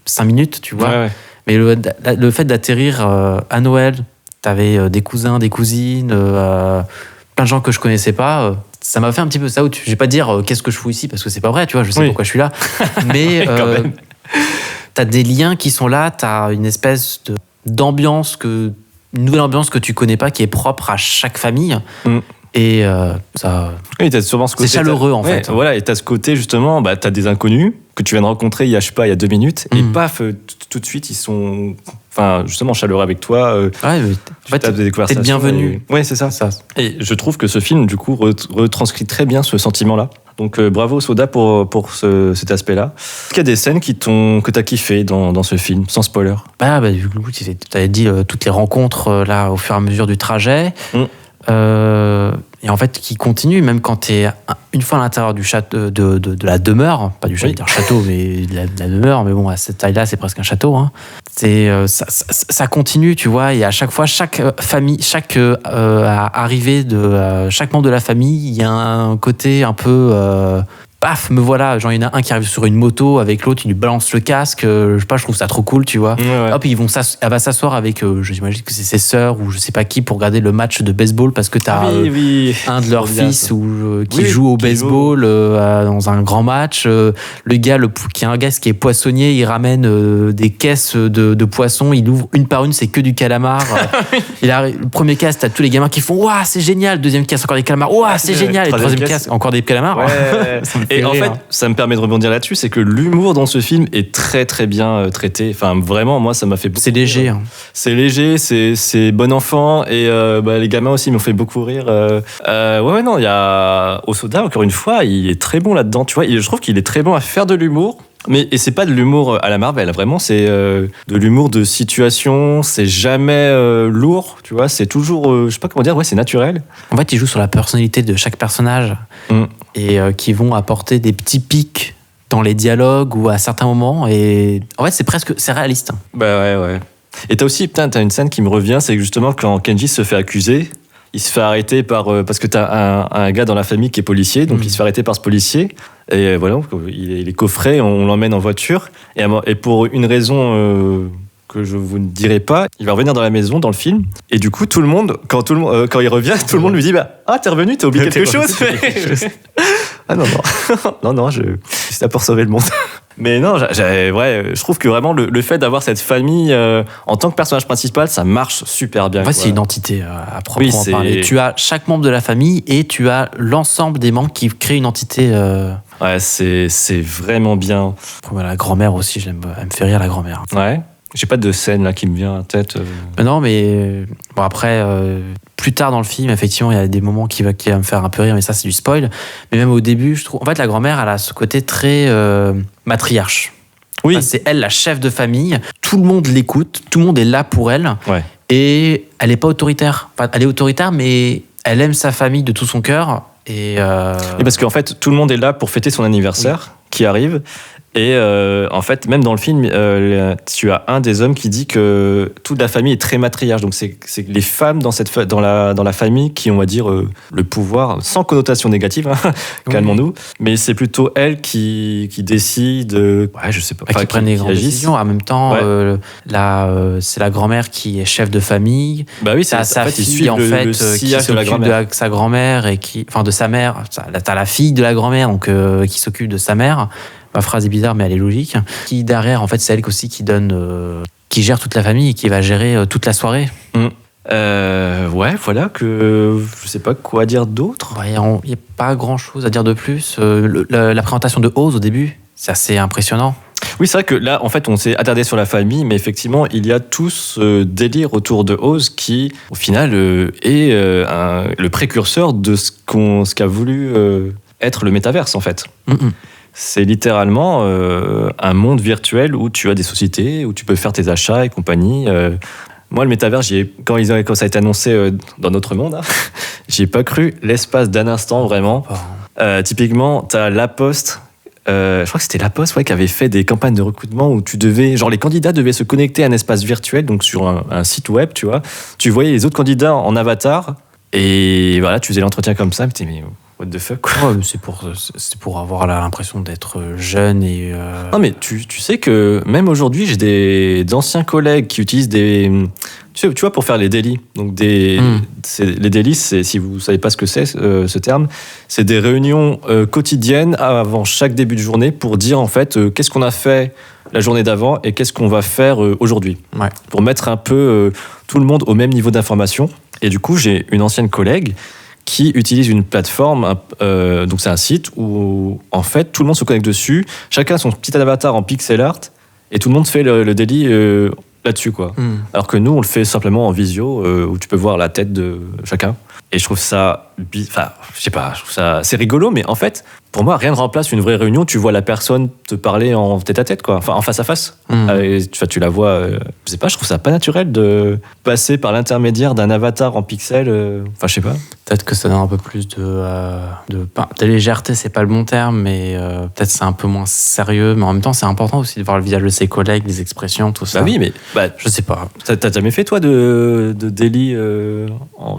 5 minutes, tu vois. Ouais. Mais le fait d'atterrir à Noël, t'avais des cousins, des cousines, plein de gens que je connaissais pas. Ça m'a fait un petit peu ça. Je vais pas dire qu'est-ce que je fous ici, parce que c'est pas vrai, tu vois. Je sais pourquoi je suis là. Mais Quand même. t'as des liens qui sont là. T'as une espèce d'ambiance une nouvelle ambiance que tu connais pas, qui est propre à chaque famille. Et ça. Oui, t'as souvent ce côté. C'est chaleureux en fait. Voilà, et t'as ce côté justement, t'as des inconnus que tu viens de rencontrer il y a 2 minutes, et paf, tout de suite ils sont, justement chaleureux avec toi. Ouais, mais en fait, t'es le bienvenu. Oui, c'est ça. Et je trouve que ce film, du coup, retranscrit très bien ce sentiment-là. Donc bravo Soda pour cet aspect-là. Est-ce qu'il y a des scènes que t'as kiffé dans ce film, sans spoiler? Du coup, tu avais dit toutes les rencontres là au fur et à mesure du trajet. Et en fait, qui continue, même quand tu es une fois à l'intérieur du château, de la demeure, pas du château, mais de la demeure, mais bon, à cette taille-là, c'est presque un château. Hein. Ça continue, tu vois, et à chaque fois, chaque famille, chaque arrivée de chaque membre de la famille, il y a un côté un peu. Paf, me voilà, genre il y en a un qui arrive sur une moto avec l'autre, il lui balance le casque, je sais pas, je trouve ça trop cool, tu vois. Ouais. Hop, elle va s'asseoir avec, j'imagine que c'est ses sœurs ou je sais pas qui pour regarder le match de baseball parce que t'as un de leurs fils qui joue au baseball dans un grand match. Le gars, qui est un gars qui est poissonnier, il ramène des caisses de poissons, il ouvre une par une, c'est que du calamar. Le premier casse, t'as tous les gamins qui font waouh, c'est génial. Deuxième casse, encore des calamars, waouh, c'est génial. Et troisième casse, encore des calamars. Ouais. Et en fait, ça me permet de rebondir là-dessus, c'est que l'humour dans ce film est très très bien traité. Enfin, vraiment, moi, ça m'a fait beaucoup. C'est léger. C'est léger, c'est bon enfant, et les gamins aussi m'ont fait beaucoup rire. Non, il y a Osoda, encore une fois, il est très bon là-dedans, tu vois. Je trouve qu'il est très bon à faire de l'humour. Et c'est pas de l'humour à la Marvel, vraiment, c'est de l'humour de situation, c'est jamais lourd, tu vois, c'est toujours, je sais pas comment dire, c'est naturel. En fait, il joue sur la personnalité de chaque personnage et qui vont apporter des petits pics dans les dialogues ou à certains moments, et en fait, c'est réaliste. Ouais. Et t'as aussi, t'as une scène qui me revient, c'est que justement, quand Kenji se fait accuser, il se fait arrêter parce que t'as un gars dans la famille qui est policier, donc il se fait arrêter par ce policier. Et voilà, il est coffré, on l'emmène en voiture. Et pour une raison que je vous ne dirai pas, il va revenir dans la maison, dans le film. Et du coup, quand il revient, tout le monde lui dit t'es revenu, t'as oublié quelque chose. Ah non, je suis là pour sauver le monde. Mais non, je trouve que vraiment le fait d'avoir cette famille en tant que personnage principal, ça marche super bien. En fait, c'est une entité à proprement parler. Tu as chaque membre de la famille et tu as l'ensemble des membres qui créent une entité. Ouais, c'est vraiment bien. La grand-mère aussi, elle me fait rire, la grand-mère. Ouais. J'ai pas de scène là qui me vient à la tête. Non, mais bon, après, plus tard dans le film, effectivement, il y a des moments qui va me faire un peu rire, mais ça, c'est du spoil. Mais même au début, je trouve. En fait, la grand-mère, elle a ce côté très matriarche. Oui. Enfin, c'est elle, la chef de famille. Tout le monde l'écoute, tout le monde est là pour elle. Ouais. Et elle n'est pas autoritaire. Enfin, elle est autoritaire, mais elle aime sa famille de tout son cœur. Et parce qu'en fait, tout le monde est là pour fêter son anniversaire qui arrive. Et en fait, même dans le film, tu as un des hommes qui dit que toute la famille est très matriarche. Donc c'est les femmes dans la famille qui ont, on va dire, le pouvoir, sans connotation négative, hein, calmons-nous. Mais c'est plutôt elles qui décident, je sais pas, qui prennent les grandes décisions. En même temps, c'est la grand-mère qui est chef de famille. Bah oui, c'est sa fille qui s'occupe de sa grand-mère et de sa mère. T'as la fille de la grand-mère donc qui s'occupe de sa mère. Ma phrase est bizarre, mais elle est logique. Qui derrière, en fait, c'est elle aussi qui gère toute la famille et qui va gérer toute la soirée. Voilà que je sais pas quoi dire d'autre. Il n'y a pas grand-chose à dire de plus. La présentation de Oz au début, c'est assez impressionnant. Oui, c'est vrai que là, en fait, on s'est attardé sur la famille, mais effectivement, il y a tout ce délire autour de Oz qui, au final, est le précurseur de ce qu'a voulu être le métaverse, en fait. C'est littéralement un monde virtuel où tu as des sociétés, où tu peux faire tes achats et compagnie. Moi, le métaverse, quand ça a été annoncé dans notre monde, hein, j'y ai pas cru l'espace d'un instant, vraiment. Typiquement, tu as La Poste. Je crois que c'était La Poste qui avait fait des campagnes de recrutement où les candidats devaient se connecter à un espace virtuel, donc sur un site web, tu vois. Tu voyais les autres candidats en avatar. Et voilà, tu faisais l'entretien comme ça, mais what the fuck, quoi. Ouais, mais c'est pour avoir l'impression d'être jeune et. Non, mais tu sais que même aujourd'hui, j'ai des anciens collègues qui utilisent des. Tu vois, pour faire les daily. Donc, les daily, si vous ne savez pas ce que c'est, ce terme, c'est des réunions quotidiennes avant chaque début de journée pour dire, en fait, qu'est-ce qu'on a fait la journée d'avant et qu'est-ce qu'on va faire aujourd'hui. Ouais. Pour mettre un peu tout le monde au même niveau d'information. Et du coup, j'ai une ancienne collègue qui utilise une plateforme, donc c'est un site où en fait tout le monde se connecte dessus, chacun a son petit avatar en pixel art et tout le monde fait le daily là-dessus, quoi. Alors que nous on le fait simplement en visio où tu peux voir la tête de chacun. Et je trouve ça, enfin, je sais pas, je trouve ça, c'est rigolo, mais en fait, pour moi, rien ne remplace une vraie réunion. Tu vois la personne te parler en tête à tête, quoi, enfin, en face à face. Tu la vois, je sais pas, je trouve ça pas naturel de passer par l'intermédiaire d'un avatar en pixel, enfin, je sais pas. Peut-être que ça donne un peu plus de légèreté, c'est pas le bon terme, mais peut-être c'est un peu moins sérieux. Mais en même temps, c'est important aussi de voir le visage de ses collègues, les expressions, tout ça. Bah oui, mais je sais pas. T'as jamais fait, toi, de daily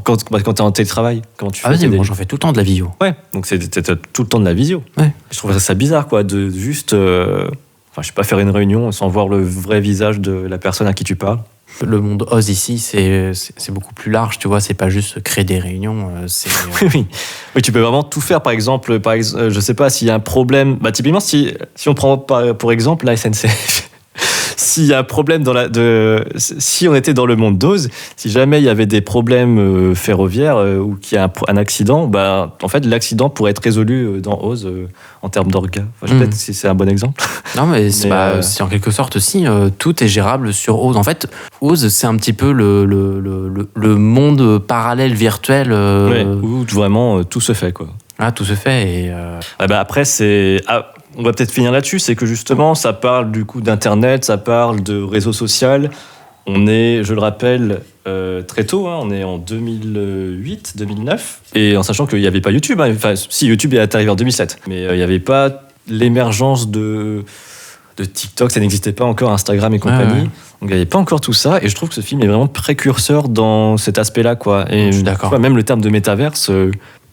quand t'es en télétravail? Comment tu fais? Vas-y, moi j'en fais tout le temps de la visio. Ouais, donc t'as tout le temps de la visio. Ouais. Je trouverais ça bizarre, quoi, de juste, enfin, je sais pas, faire une réunion sans voir le vrai visage de la personne à qui tu parles. Le monde OZ ici, c'est beaucoup plus large, tu vois, c'est pas juste créer des réunions, c'est... Oui, tu peux vraiment tout faire, par exemple, je sais pas, s'il y a un problème, typiquement, si on prend pour exemple la SNCF, s'il y a un problème si on était dans le monde d'Oz, si jamais il y avait des problèmes ferroviaires ou qu'il y a un accident, en fait, l'accident pourrait être résolu dans Oz en termes d'orgas. Enfin, peut-être si c'est un bon exemple. Non, mais c'est en quelque sorte aussi, tout est gérable sur Oz. En fait, Oz, c'est un petit peu le monde parallèle virtuel. Où vraiment tout se fait, quoi. Ah, tout se fait. Et après, on va peut-être finir là-dessus, c'est que justement, ça parle du coup d'Internet, ça parle de réseau social. On est, je le rappelle, très tôt, hein, on est en 2008, 2009, et en sachant qu'il n'y avait pas YouTube. Hein, enfin, si, YouTube est arrivé en 2007, mais il n'y avait pas l'émergence de TikTok, ça n'existait pas encore, Instagram et compagnie. Ouais. Donc il n'y avait pas encore tout ça, et je trouve que ce film est vraiment précurseur dans cet aspect-là, quoi. Et je suis d'accord. Tu vois, même le terme de métaverse,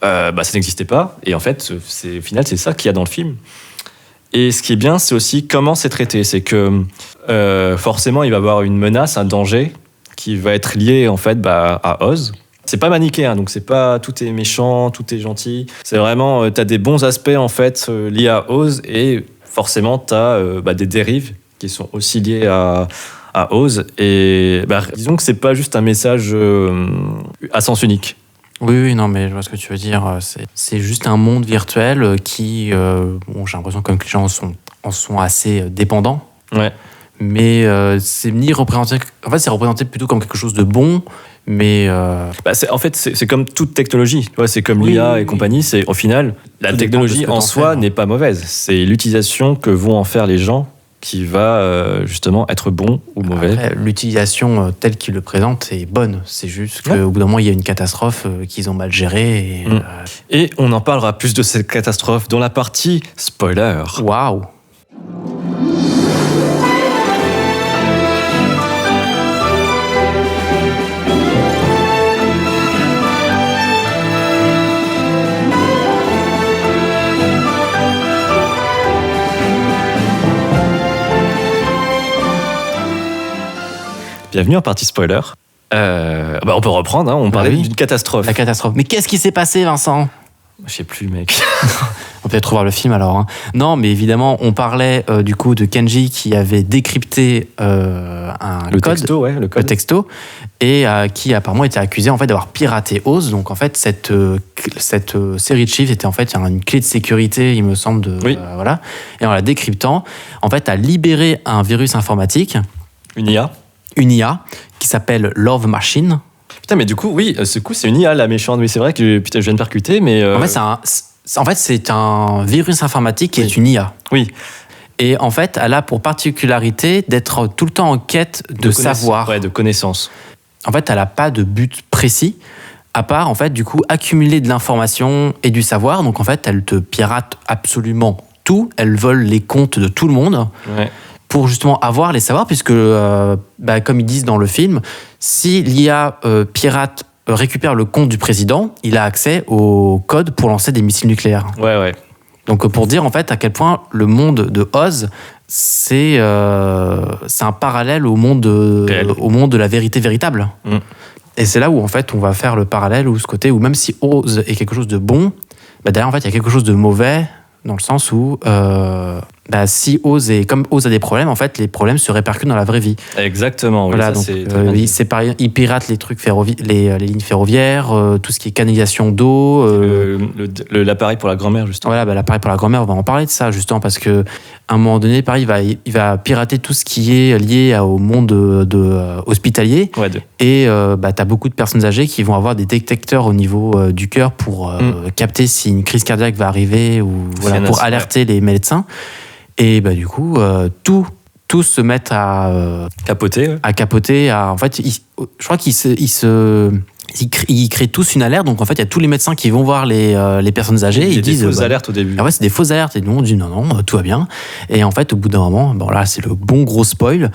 ça n'existait pas, et en fait, au final, c'est ça qu'il y a dans le film. Et ce qui est bien, c'est aussi comment c'est traité. C'est que forcément, il va y avoir une menace, un danger qui va être lié en fait à Oz. C'est pas manichéen, donc c'est pas tout est méchant, tout est gentil. C'est vraiment, t'as des bons aspects en fait liés à Oz, et forcément t'as des dérives qui sont aussi liées à Oz. Et disons que c'est pas juste un message à sens unique. Oui, non, mais je vois ce que tu veux dire. C'est juste un monde virtuel qui, j'ai l'impression comme que les gens en sont assez dépendants. Ouais. Mais c'est ni représenté. En fait, c'est représenté plutôt comme quelque chose de bon, mais. En fait, c'est comme toute technologie. Tu vois, c'est comme l'IA et compagnie. C'est au final, la technologie en soi n'est pas mauvaise. C'est l'utilisation que vont en faire les gens qui va justement être bon ou mauvais. Après, l'utilisation telle qu'ils le présentent est bonne. C'est juste qu'au bout d'un moment, il y a une catastrophe qu'ils ont mal gérée. Et on en parlera plus de cette catastrophe dans la partie spoiler. Waouh! Bienvenue en partie spoiler. On peut reprendre, hein, on parlait d'une catastrophe. La catastrophe. Mais qu'est-ce qui s'est passé, Vincent? Je sais plus, mec. On peut peut-être revoir le film alors. Hein. Non, mais évidemment, on parlait du coup de Kenji qui avait décrypté le texto, et qui apparemment était accusé en fait d'avoir piraté Oz. Donc en fait, cette série de chiffres était en fait une clé de sécurité, il me semble, voilà. Et en la décryptant, en fait, a libéré un virus informatique. Une IA qui s'appelle Love Machine. Putain, mais du coup, oui, ce coup, c'est une IA, la méchante. Oui, c'est vrai que je viens de percuter, mais... En fait, c'est un virus informatique qui est une IA. Oui. Et en fait, elle a pour particularité d'être tout le temps en quête de savoir. Ouais, de connaissances. En fait, elle n'a pas de but précis, à part, en fait, du coup, accumuler de l'information et du savoir. Donc, en fait, elle te pirate absolument tout. Elle vole les comptes de tout le monde. Ouais. Pour justement avoir les savoirs, puisque, comme ils disent dans le film, si l'IA pirate récupère le compte du président, il a accès au code pour lancer des missiles nucléaires. Ouais. Donc pour dire en fait à quel point le monde de Oz, c'est un parallèle au monde de la vérité véritable. Et c'est là où en fait on va faire le parallèle, ou ce côté où même si Oz est quelque chose de bon, derrière en fait il y a quelque chose de mauvais, dans le sens où si Oz comme Oz a des problèmes, en fait les problèmes se répercutent dans la vraie vie. Exactement. Voilà, oui, donc il pirate les trucs les lignes ferroviaires, tout ce qui est canalisation d'eau. L'appareil pour la grand-mère, justement. Voilà, l'appareil pour la grand-mère, on va en parler de ça justement, parce que à un moment donné, pareil, il va pirater tout ce qui est lié au monde hospitalier. Ouais, et t'as beaucoup de personnes âgées qui vont avoir des détecteurs au niveau du cœur pour capter si une crise cardiaque va arriver, ou pour alerter les médecins. Et du coup, tous se mettent à capoter. Ouais. À capoter. En fait, je crois ils créent tous une alerte. Donc en fait, il y a tous les médecins qui vont voir les personnes âgées. Ils disent des fausses alertes au début. Ah ouais, c'est des fausses alertes. Et nous, on dit non, tout va bien. Et en fait, au bout d'un moment, là, c'est le bon gros spoil.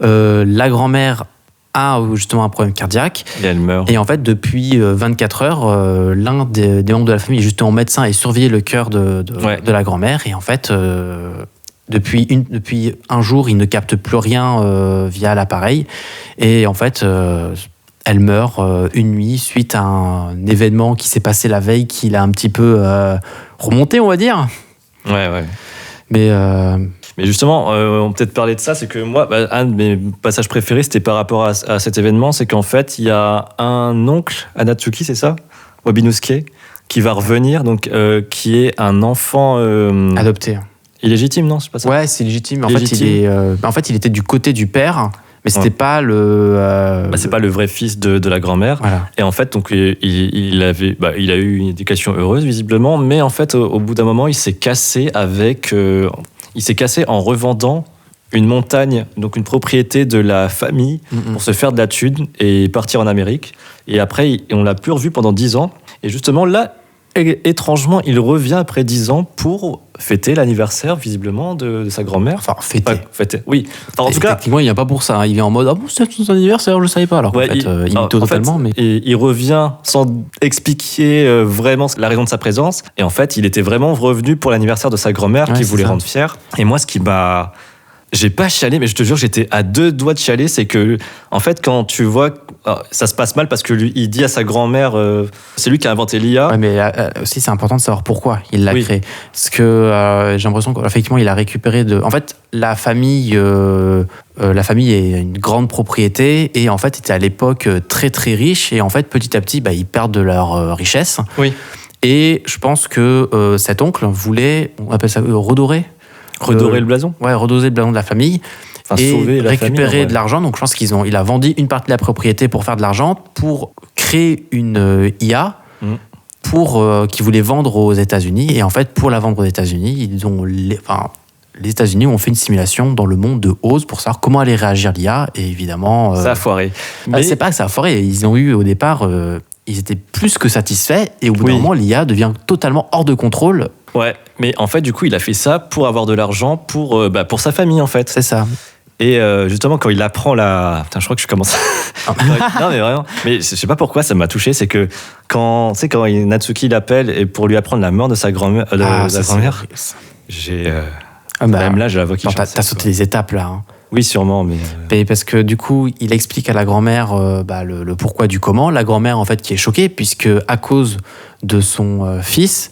La grand-mère a justement un problème cardiaque. Et elle meurt. Et en fait, depuis 24 heures, l'un des membres de la famille est justement médecin et surveillait le cœur de la grand-mère. Et en fait, depuis un jour, il ne capte plus rien via l'appareil. Et en fait, elle meurt une nuit suite à un événement qui s'est passé la veille, qui l'a un petit peu remonté, on va dire. Ouais. Mais justement, on peut peut-être parler de ça, c'est que moi, un de mes passages préférés, c'était par rapport à cet événement, c'est qu'en fait, il y a un oncle à Natsuki, c'est ça, Wabinusuke, qui va revenir, donc qui est un enfant adopté. Illégitime, non, c'est pas ça? Ouais, c'est légitime. En fait, il était du côté du père, mais c'était pas le. C'est pas le vrai fils de la grand-mère. Voilà. Et en fait, donc il a eu une éducation heureuse visiblement, mais en fait, au bout d'un moment, il s'est cassé en revendant une montagne, donc une propriété de la famille, pour se faire de la thune et partir en Amérique. Et après, on l'a plus revu pendant 10 ans. Et justement, là, étrangement, il revient après 10 ans pour fêter l'anniversaire, visiblement, de sa grand-mère. Enfin, fêter. Oui. Alors, en tout cas, effectivement, il vient pas pour ça. Il vient en mode c'est son anniversaire, je le savais pas. Alors ouais, il mytho totalement. Mais il revient sans expliquer vraiment la raison de sa présence. Et en fait, il était vraiment revenu pour l'anniversaire de sa grand-mère, qui voulait rendre fière. Et moi, ce qui m'a... J'ai pas chialé, mais je te jure, j'étais à 2 doigts de chialer. C'est que, en fait, quand tu vois, ça se passe mal parce que lui, il dit à sa grand-mère, c'est lui qui a inventé l'IA. Ouais, mais aussi, c'est important de savoir pourquoi il l'a créé. Parce que j'ai l'impression qu'effectivement, il a récupéré En fait, la famille est une grande propriété et en fait, était à l'époque très très riche. Et en fait, petit à petit, ils perdent de leur richesse. Oui. Et je pense que cet oncle voulait, on appelle ça redorer le blason. Ouais, redoser le blason de la famille. Et sauver la récupérer famille, de l'argent. Donc je pense il a vendu une partie de la propriété pour faire de l'argent, pour créer une IA qu'il voulait vendre aux États-Unis. Et en fait, pour la vendre aux États-Unis, les États-Unis ont fait une simulation dans le monde de Oz pour savoir comment allait réagir l'IA. Et évidemment, ça a foiré. Mais c'est pas que ça a foiré. Ils ont eu au départ, ils étaient plus que satisfaits. Et au bout d'un moment, l'IA devient totalement hors de contrôle. Ouais, mais en fait, du coup, il a fait ça pour avoir de l'argent pour sa famille, en fait. C'est ça. Et justement, quand il apprend Putain, je crois que je commence... Non, mais vraiment. Mais je sais pas pourquoi, ça m'a touché. C'est que quand Natsuki l'appelle et pour lui apprendre la mort de sa grand-mère, j'ai... même là, j'ai la voix qui chante. T'as sauté les étapes, là. Hein. Oui, sûrement, mais... Parce que du coup, il explique à la grand-mère le pourquoi du comment. La grand-mère, en fait, qui est choquée, puisque à cause de son fils...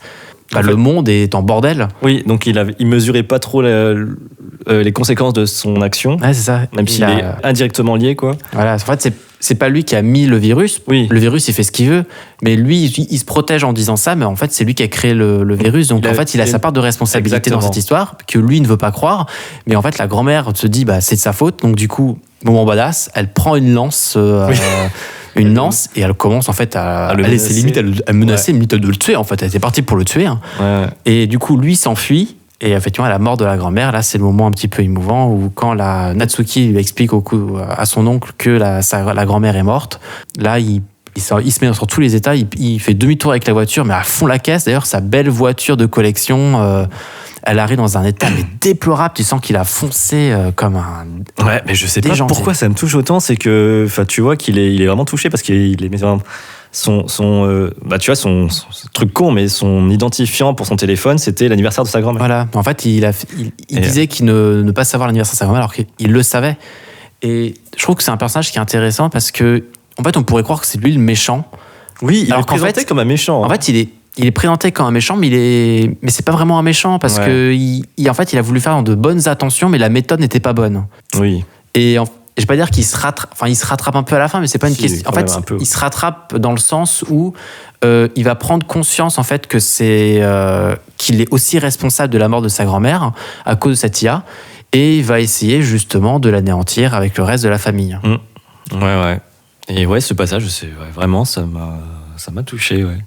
le monde est en bordel. Oui, donc il mesurait pas trop les conséquences de son action. Ouais, c'est ça. Même s'il est indirectement lié, quoi. Voilà, en fait, c'est pas lui qui a mis le virus. Oui. Le virus, il fait ce qu'il veut. Mais lui, il se protège en disant ça, mais en fait, c'est lui qui a créé le virus. Donc, en fait, il a sa part de responsabilité dans cette histoire, que lui ne veut pas croire. Mais en fait, la grand-mère se dit, c'est de sa faute. Donc, du coup, moment badass, elle prend une lance... une lance et elle commence en fait à laisser limite à menacer limite de le tuer en fait. Elle était partie pour le tuer. Hein. Ouais. Et du coup lui s'enfuit et effectivement à la mort de la grand-mère, là c'est le moment un petit peu émouvant où quand la Natsuki lui explique à son oncle que la grand-mère est morte, là il se met sur tous les états, il fait demi-tour avec la voiture mais à fond la caisse. D'ailleurs sa belle voiture de collection elle arrive dans un état mais déplorable, tu sens qu'il a foncé comme un... Ouais, mais je sais pas pourquoi ça me touche autant, c'est que tu vois qu'il est vraiment touché parce qu'il est vraiment... tu vois, son truc con, mais son identifiant pour son téléphone, c'était l'anniversaire de sa grand-mère. Voilà. En fait, il disait qu'il ne pas savoir l'anniversaire de sa grand-mère alors qu'il le savait. Et je trouve que c'est un personnage qui est intéressant parce que, en fait, on pourrait croire que c'est lui le méchant. Oui, il est présenté comme un méchant. En fait, il est présenté comme un méchant, mais c'est pas vraiment un méchant parce que en fait, il a voulu faire de bonnes intentions, mais la méthode n'était pas bonne. Oui. Et je vais pas dire qu'il se rattrape, il se rattrape un peu à la fin, mais c'est pas une question. En fait, il se rattrape dans le sens où il va prendre conscience en fait que qu'il est aussi responsable de la mort de sa grand-mère à cause de cette IA, et il va essayer justement de l'anéantir avec le reste de la famille. Ouais. Et ouais, ce passage, vraiment, ça m'a touché, ouais.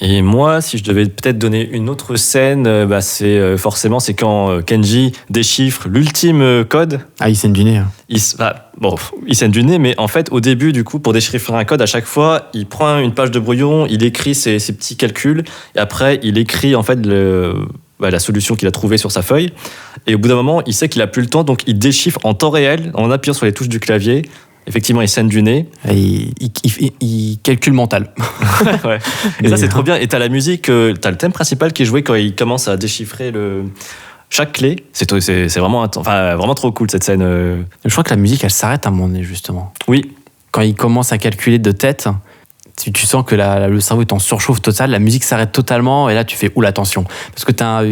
Et moi, si je devais peut-être donner une autre scène, c'est quand Kenji déchiffre l'ultime code. Ah, il saigne du nez. Il saigne du nez, mais en fait, au début, du coup, pour déchiffrer un code, à chaque fois, il prend une page de brouillon, il écrit ses petits calculs, et après, il écrit en fait la solution qu'il a trouvée sur sa feuille. Et au bout d'un moment, il sait qu'il a plus le temps, donc il déchiffre en temps réel, en appuyant sur les touches du clavier. Effectivement, il saigne du nez. Il calcule mental. Ouais. Et ça, c'est trop bien. Et t'as la musique, t'as le thème principal qui est joué quand il commence à déchiffrer chaque clé. C'est vraiment, vraiment trop cool cette scène. Je crois que la musique, elle s'arrête à un moment donné, justement. Oui. Quand il commence à calculer de tête, tu sens que le cerveau est en surchauffe totale, la musique s'arrête totalement, et là, tu fais attention. Parce que t'as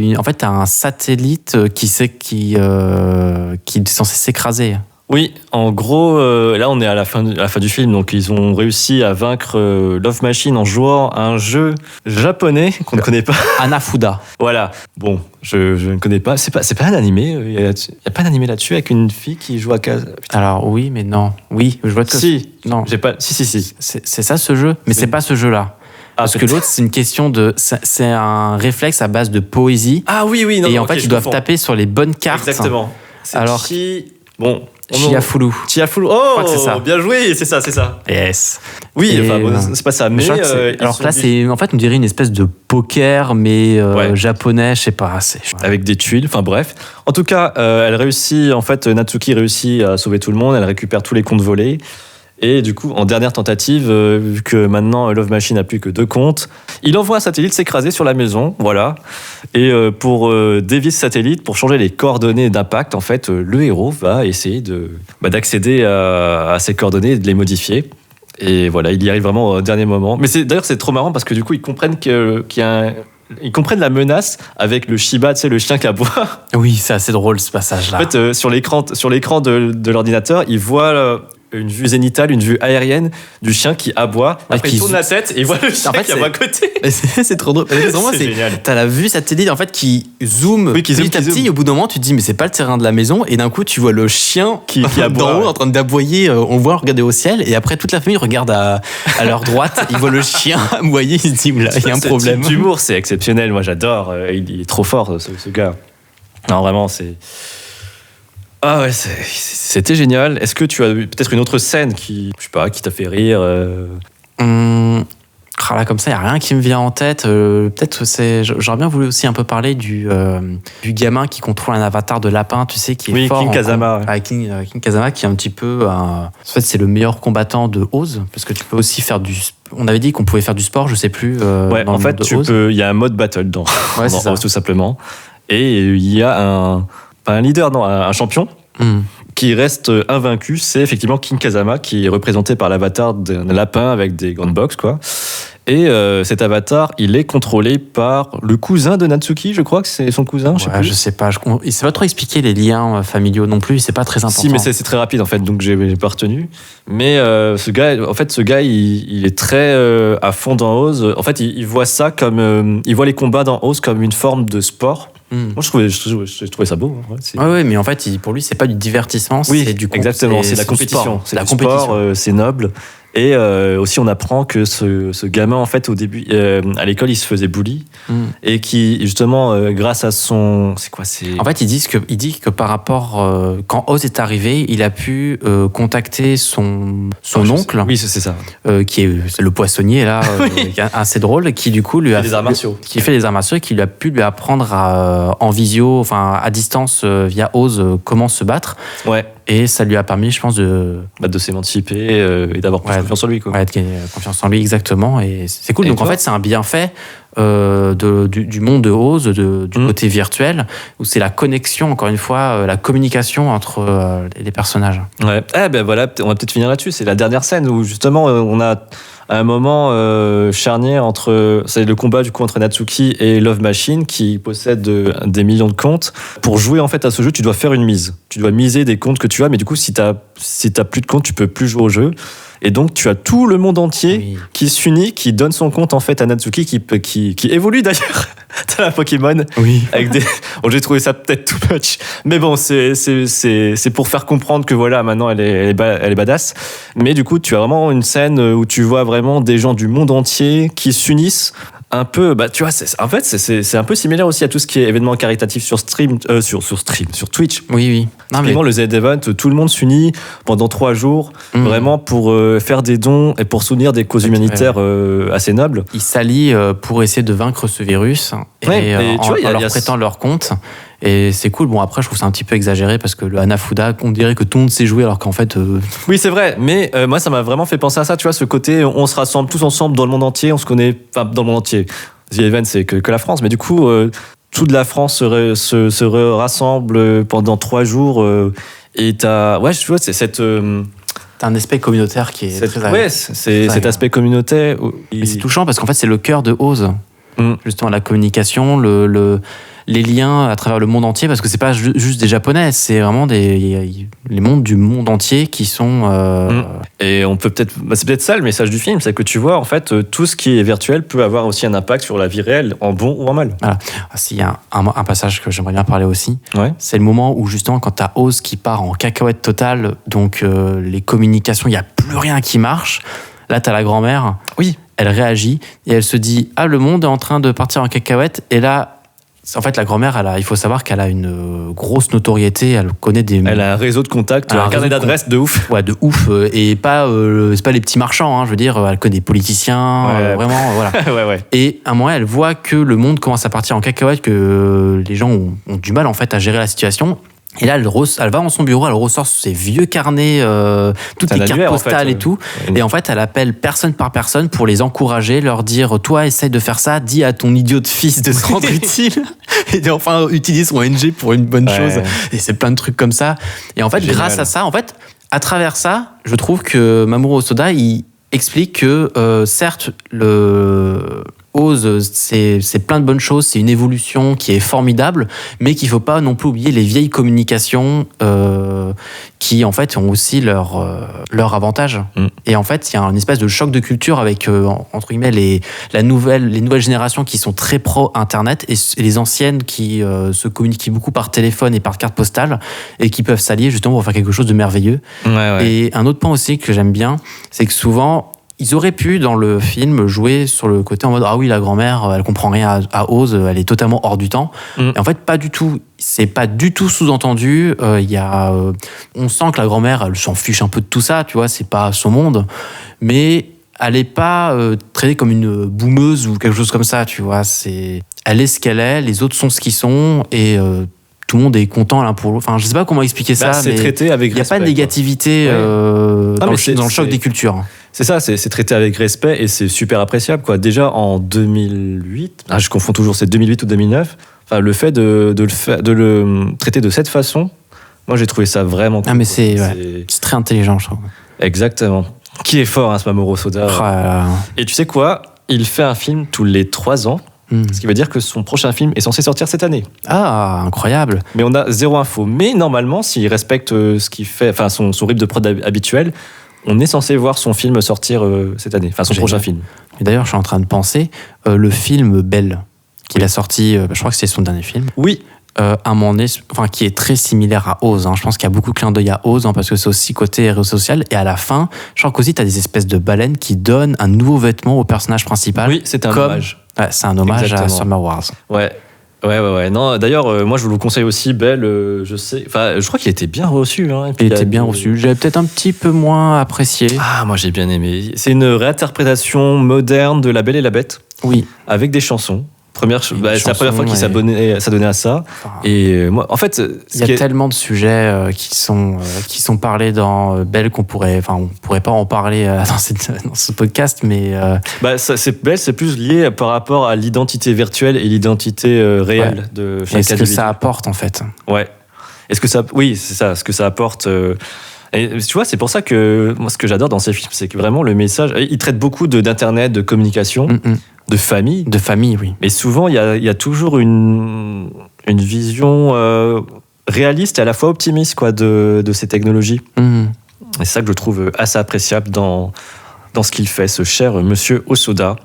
un satellite qui est censé s'écraser. Oui, en gros, là on est à la fin du film, donc ils ont réussi à vaincre Love Machine en jouant à un jeu japonais qu'on ne connaît pas. Hanafuda. Voilà. Bon, je ne connais pas. C'est pas un animé. Il y a pas un animé là-dessus avec une fille qui joue à Kaz. Alors oui, mais non. Oui, je vois que si. Non. J'ai pas. Si. C'est ça ce jeu, mais c'est pas ce jeu-là. Parce que l'autre, c'est une question c'est un réflexe à base de poésie. Ah oui. Non, et en fait, ils doivent taper sur les bonnes cartes. Exactement. Alors Chiafulu. Oh, c'est ça. Bien joué, c'est ça. Yes. Oui, c'est pas ça, mais alors là, c'est en fait, on dirait une espèce de poker, mais japonais, je sais pas. Avec des tuiles, enfin bref. En tout cas, elle réussit, en fait, Natsuki réussit à sauver tout le monde, elle récupère tous les comptes volés. Et du coup, en dernière tentative, vu que maintenant Love Machine n'a plus que 2 comptes, il envoie un satellite s'écraser sur la maison, voilà. Et pour dévier ce satellite, pour changer les coordonnées d'impact, en fait, le héros va essayer d'accéder à ces coordonnées et de les modifier. Et voilà, il y arrive vraiment au dernier moment. Mais d'ailleurs, c'est trop marrant parce que du coup, ils comprennent ils comprennent la menace avec le Shiba, tu sais, le chien qui aboie. Oui, c'est assez drôle ce passage-là. En fait, sur l'écran de l'ordinateur, ils voient une vue zénitale, une vue aérienne du chien qui aboie. Après, il tourne la tête et il voit le chien qui aboie à côté. C'est trop drôle. C'est génial. T'as la vue satellite en fait qui zoome petit à petit. Et au bout d'un moment, tu te dis mais c'est pas le terrain de la maison. Et d'un coup, tu vois le chien qui d'en haut en train d'aboyer. On le voit regarder au ciel. Et après, toute la famille regarde à leur droite. Ils voient le chien aboyer. Ils se disent là, il y a un problème. L'humour, c'est exceptionnel. Moi, j'adore. Il est trop fort, ce gars. Non, vraiment, c'est. Ah ouais, c'était génial. Est-ce que tu as peut-être une autre scène qui t'a fait rire Là, comme ça, il n'y a rien qui me vient en tête. Peut-être j'aurais bien voulu aussi un peu parler du gamin qui contrôle un avatar de lapin, tu sais, qui est fort. King Kazama. King Kazama, qui est un petit peu. En fait, c'est le meilleur combattant de Oz, parce que tu peux aussi faire on avait dit qu'on pouvait faire du sport, je sais plus. Ouais, en fait, il y a un mode battle dans Oz, tout simplement. Et il y a pas un leader, non, un champion qui reste invaincu. C'est effectivement King Kazama, qui est représenté par l'avatar d'un lapin avec des gants de boxe, quoi. Et cet avatar, il est contrôlé par le cousin de Natsuki, je crois que c'est son cousin. Je sais pas. Il ne sait pas trop expliquer les liens familiaux non plus. C'est pas très important. Si, mais c'est très rapide en fait, donc j'ai pas retenu. Mais ce gars, il est très à fond dans Oz. En fait, il voit ça comme, il voit les combats dans Oz comme une forme de sport. Moi, je trouvais ça beau. Ouais, mais en fait, pour lui, c'est pas du divertissement. Oui, c'est exactement. C'est la compétition. C'est la compétition. C'est noble. Et aussi, on apprend que ce gamin, en fait, au début, à l'école, il se faisait bully. Et qui, justement, grâce à son... En fait, il dit que par rapport... quand Oz est arrivé, il a pu contacter son oncle. Oui, c'est ça. Qui est le poissonnier, là, qui est assez drôle, qui, du coup, lui a... Des arts martiaux. Qui fait des arts martiaux et qui lui a pu apprendre en visio, enfin, à distance, via Oz, comment se battre. Ouais. Et ça lui a permis, je pense, de s'émanciper et d'avoir plus confiance en lui, quoi. Ouais, de gagner confiance en lui, exactement. Et c'est cool. Et Donc toi en fait, c'est un bienfait du monde de Oz, du côté virtuel, où c'est la connexion, encore une fois, la communication entre les personnages. Ouais. Ben voilà, on va peut-être finir là-dessus. C'est la dernière scène où justement on a un moment charnière c'est le combat du coup entre Natsuki et Love Machine qui possède des millions de comptes. Pour jouer en fait à ce jeu, tu dois faire une mise. Tu dois miser des comptes que tu as, mais du coup si t'as plus de comptes, tu peux plus jouer au jeu. Et donc tu as tout le monde entier qui s'unit, qui donne son compte en fait à Natsuki, qui évolue d'ailleurs. T'as la Pokémon. Oui. Avec des... Bon, j'ai trouvé ça peut-être too much, mais bon, c'est pour faire comprendre que voilà, maintenant elle est badass. Mais du coup, tu as vraiment une scène où tu vois vraiment des gens du monde entier qui s'unissent. Un peu, tu vois, c'est un peu similaire aussi à tout ce qui est événement caritatif sur Twitch. Oui. Non, mais le Z-Event, tout le monde s'unit pendant 3 jours, vraiment pour faire des dons et pour soutenir des causes humanitaires assez nobles. Ils s'allient pour essayer de vaincre ce virus en leur prêtant leur compte. Et c'est cool. Bon, après, je trouve ça un petit peu exagéré parce que le Hanafuda, on dirait que tout le monde sait jouer alors qu'en fait. Oui, c'est vrai. Mais moi, ça m'a vraiment fait penser à ça. Tu vois, ce côté, on se rassemble tous ensemble dans le monde entier. On se connaît, enfin, dans le monde entier. The Event, c'est que la France. Mais du coup, toute la France se rassemble pendant 3 jours. Et t'as. Ouais, je vois, c'est cette. T'as un aspect communautaire qui est très ouais, c'est cet aspect communautaire. Mais c'est touchant parce qu'en fait, c'est le cœur de Oz. Justement, la communication, les liens à travers le monde entier, parce que c'est pas juste des Japonais, c'est vraiment les mondes du monde entier qui sont. Et on peut peut-être, c'est peut-être ça le message du film, c'est que tu vois en fait tout ce qui est virtuel peut avoir aussi un impact sur la vie réelle, en bon ou en mal. Voilà. S'il y a un passage que j'aimerais bien parler aussi, c'est le moment où justement quand t'as Oz qui part en cacahuète totale, donc les communications, il y a plus rien qui marche. Là, t'as la grand-mère. Oui. Elle réagit et elle se dit le monde est en train de partir en cacahuète. Et là, en fait, la grand-mère, il faut savoir qu'elle a une grosse notoriété. Elle connaît elle a un réseau de contacts, un carnet d'adresses de ouf. Ouais, de ouf. Et pas, c'est pas les petits marchands. Je veux dire, elle connaît des politiciens. Vraiment, voilà. ouais. Et à un moment, elle voit que le monde commence à partir en cacahuète, que les gens ont du mal en fait à gérer la situation. Et là, elle va dans son bureau, elle ressort ses vieux carnets, toutes les cartes postales et tout. Et en fait, elle appelle personne par personne pour les encourager, leur dire « Toi, essaye de faire ça, dis à ton idiot de fils de se rendre utile. » Et enfin, utilise son ONG pour une bonne chose. Et c'est plein de trucs comme ça. Et en fait, grâce à ça, en fait, à travers ça, je trouve que Mamoru Hosoda, il explique que, certes, Oz, c'est plein de bonnes choses, c'est une évolution qui est formidable, mais qu'il ne faut pas non plus oublier les vieilles communications qui, en fait, ont aussi leur avantage. Et en fait, il y a une espèce de choc de culture avec, entre guillemets, les nouvelles générations qui sont très pro-Internet et les anciennes qui se communiquent beaucoup par téléphone et par carte postale et qui peuvent s'allier justement pour faire quelque chose de merveilleux. Et un autre point aussi que j'aime bien, c'est que souvent, ils auraient pu, dans le film, jouer sur le côté en mode « Ah oui, la grand-mère, elle comprend rien à Oz, elle est totalement hors du temps. » Et en fait, pas du tout. C'est pas du tout sous-entendu. On sent que la grand-mère, elle s'en fiche un peu de tout ça, tu vois, c'est pas son monde. Mais elle est pas traitée comme une boumeuse ou quelque chose comme ça, tu vois. Elle est ce qu'elle est, les autres sont ce qu'ils sont, et tout le monde est content l'un pour l'autre. Enfin, je sais pas comment expliquer ça, c'est mais traité avec respect. Il n'y a pas de négativité dans le choc des cultures. C'est ça, c'est traité avec respect et c'est super appréciable, quoi. Déjà en 2008, je confonds toujours, c'est 2008 ou 2009. Enfin, le fait de le traiter de cette façon, moi j'ai trouvé ça vraiment cool. Mais c'est très intelligent, je trouve. Exactement. Qui est fort, ce Mamoru Hosoda. Et tu sais quoi ? Il fait un film tous les 3 ans. Ce qui veut dire que son prochain film est censé sortir cette année. Ah, incroyable. Mais on a 0 info. Mais normalement, s'il respecte ce qu'il fait, enfin son rythme de prod habituel, on est censé voir son film sortir cette année, enfin son prochain film. Et d'ailleurs, je suis en train de penser, le film Belle, qu'il a sorti, je crois que c'est son dernier film. Oui. À un moment donné, qui est très similaire à Oz. Je pense qu'il y a beaucoup de clins d'œil à Oz, parce que c'est aussi côté réseau social. Et à la fin, je crois qu'aussi, tu as des espèces de baleines qui donnent un nouveau vêtement au personnage principal. Oui, c'est un hommage. Ouais, c'est un hommage à Summer Wars. Ouais. Non, d'ailleurs, moi, je vous le conseille aussi, Belle. Je crois qu'il était bien reçu. Il était bien reçu. J'avais peut-être un petit peu moins apprécié. Moi, j'ai bien aimé. C'est une réinterprétation moderne de La Belle et la Bête. Oui. Avec des chansons. C'est la première fois qu'il s'adonnait à ça. Et moi, en fait, il y a tellement de sujets qui sont parlés dans Belle on pourrait pas en parler dans ce podcast, mais Belle, c'est plus lié par rapport à l'identité virtuelle et l'identité réelle de chaque individu. Est-ce que ça apporte en fait? Ouais. Oui, c'est ça. Ce que ça apporte. Et tu vois, c'est pour ça que moi, ce que j'adore dans ces films, c'est que vraiment le message, il traite beaucoup d'internet, de communication. De famille. De famille, oui. Mais souvent, il y a toujours une vision réaliste et à la fois optimiste de ces technologies. Et c'est ça que je trouve assez appréciable dans ce qu'il fait, ce cher monsieur Hosoda.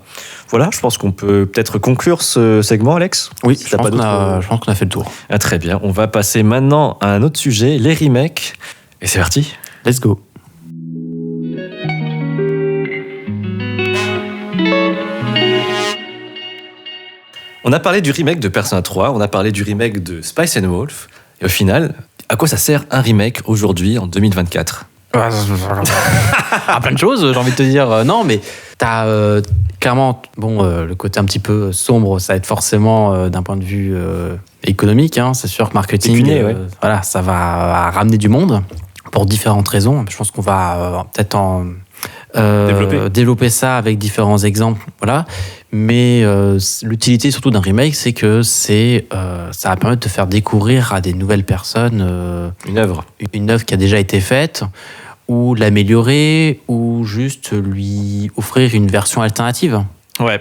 Voilà, je pense qu'on peut peut-être conclure ce segment, Alex. Oui, je pense qu'on a fait le tour. Ah, très bien. On va passer maintenant à un autre sujet, les remakes. Et c'est parti. Let's go. On a parlé du remake de Persona 3, on a parlé du remake de Spice and Wolf, et au final, à quoi ça sert un remake aujourd'hui, en 2024 ? Plein de choses, j'ai envie de te dire. Non, mais t'as clairement, le côté un petit peu sombre, ça va être forcément d'un point de vue économique, hein, c'est sûr que marketing, pécunier, ouais. Voilà, ça va ramener du monde pour différentes raisons. Je pense qu'on va peut-être développer ça avec différents exemples, voilà. Mais l'utilité surtout d'un remake, c'est que ça va permettre de faire découvrir à des nouvelles personnes une œuvre qui a déjà été faite, ou l'améliorer, ou juste lui offrir une version alternative. Ouais.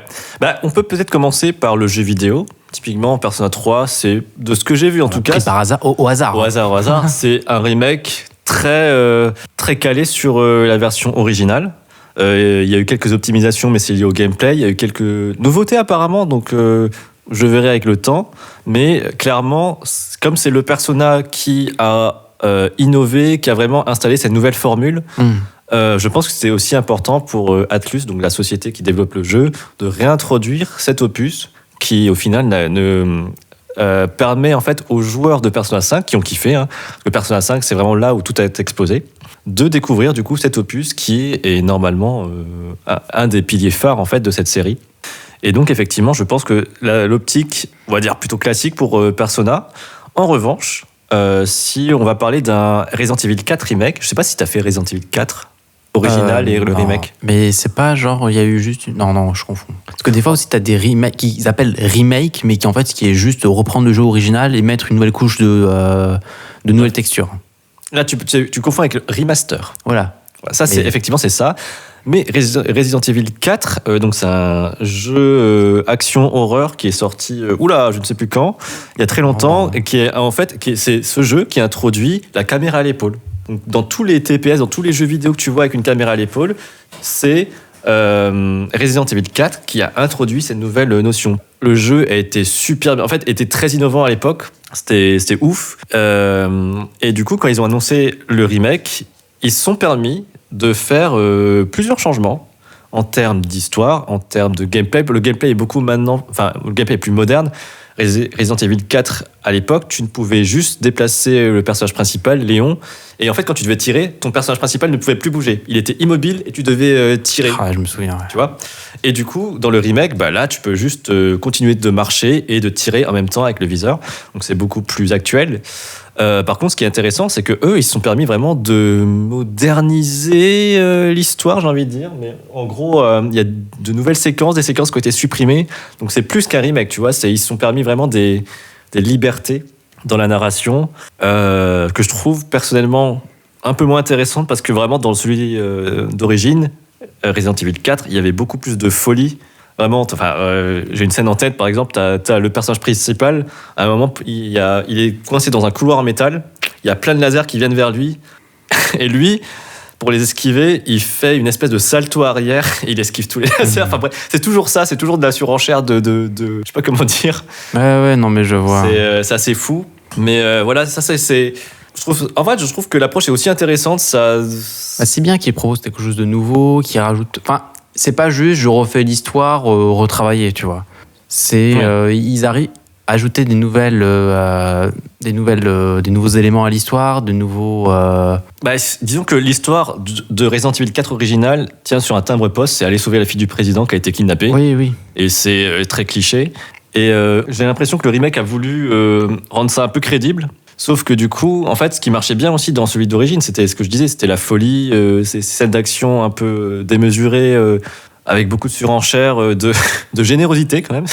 On peut peut-être commencer par le jeu vidéo. Typiquement, Persona 3, c'est de ce que j'ai vu en tout cas. Par hasard, au hasard. Au hasard, c'est un remake très calé sur la version originale. Il y a eu quelques optimisations, mais c'est lié au gameplay. Il y a eu quelques nouveautés apparemment, donc je verrai avec le temps. Mais clairement, comme c'est le Persona qui a innové, qui a vraiment installé cette nouvelle formule, je pense que c'est aussi important pour Atlus, donc la société qui développe le jeu, de réintroduire cet opus qui, au final, permet en fait aux joueurs de Persona 5 qui ont kiffé, hein, le Persona 5 c'est vraiment là où tout a été exposé, de découvrir du coup cet opus qui est normalement un des piliers phares en fait de cette série. Et donc effectivement je pense que l'optique, on va dire plutôt classique pour Persona. En revanche, si on va parler d'un Resident Evil 4 remake, je sais pas si t'as fait Resident Evil 4 original et le remake. Mais c'est pas genre, il y a eu juste... Non, je confonds. Parce que des fois aussi, t'as des remakes qu'ils appellent remake, mais qui en fait, qui est juste reprendre le jeu original et mettre une nouvelle couche de nouvelles textures. Là, tu confonds avec le remaster. Voilà. Ça, effectivement, c'est ça. Mais Resident Evil 4, donc c'est un jeu action-horreur qui est sorti, je ne sais plus quand, il y a très longtemps, et c'est ce jeu qui introduit la caméra à l'épaule. Donc, dans tous les TPS, dans tous les jeux vidéo que tu vois avec une caméra à l'épaule, c'est Resident Evil 4 qui a introduit cette nouvelle notion. Le jeu a été super bien, en fait, était très innovant à l'époque. C'était ouf. Et du coup, quand ils ont annoncé le remake, ils se sont permis de faire plusieurs changements en termes d'histoire, en termes de gameplay. Le gameplay est le gameplay est plus moderne. Resident Evil 4, à l'époque, tu ne pouvais juste déplacer le personnage principal, Léon, et en fait, quand tu devais tirer, ton personnage principal ne pouvait plus bouger. Il était immobile et tu devais tirer. Ah, je me souviens. Ouais. Tu vois ? Et du coup, dans le remake, là, tu peux juste continuer de marcher et de tirer en même temps avec le viseur. Donc, c'est beaucoup plus actuel. Par contre, ce qui est intéressant, c'est que eux, ils se sont permis vraiment de moderniser l'histoire, j'ai envie de dire. Mais en gros, il y a de nouvelles séquences, des séquences qui ont été supprimées. Donc, c'est plus qu'un remake, tu vois. Ils se sont permis vraiment des libertés dans la narration que je trouve personnellement un peu moins intéressante parce que vraiment, dans celui d'origine, Resident Evil 4, il y avait beaucoup plus de folie. Vraiment, j'ai une scène en tête, par exemple, t'as le personnage principal, à un moment, il est coincé dans un couloir en métal, il y a plein de lasers qui viennent vers lui, et lui, pour les esquiver, il fait une espèce de salto arrière, et il esquive tous les lasers. Enfin bref, c'est toujours ça, c'est toujours de la surenchère de je sais pas comment dire. Ouais, non mais je vois. C'est assez fou, mais voilà, ça c'est... Je trouve que l'approche est aussi intéressante, ça... c'est bien qu'il propose quelque chose de nouveau, qu'il rajoute... c'est pas juste je refais l'histoire retravaillée, tu vois. Ils arrivent à ajouter des nouveaux éléments à l'histoire, de nouveaux... disons que l'histoire de Resident Evil 4 original tient sur un timbre-poste, c'est aller sauver la fille du président qui a été kidnappée. Oui. Et c'est très cliché. Et j'ai l'impression que le remake a voulu rendre ça un peu crédible. Sauf que du coup, en fait, ce qui marchait bien aussi dans celui d'origine, c'était ce que je disais, c'était la folie, ces scènes d'action un peu démesurées, avec beaucoup de surenchères, de générosité quand même.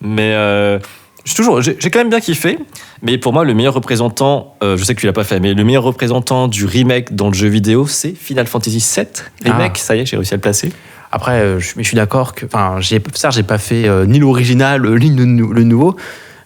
Mais j'ai quand même bien kiffé. Mais pour moi, le meilleur représentant, je sais que tu l'as pas fait, mais le meilleur représentant du remake dans le jeu vidéo, c'est Final Fantasy VII Remake. Ça y est, j'ai réussi à le placer. Après, je suis d'accord que, j'ai pas fait ni l'original ni le nouveau.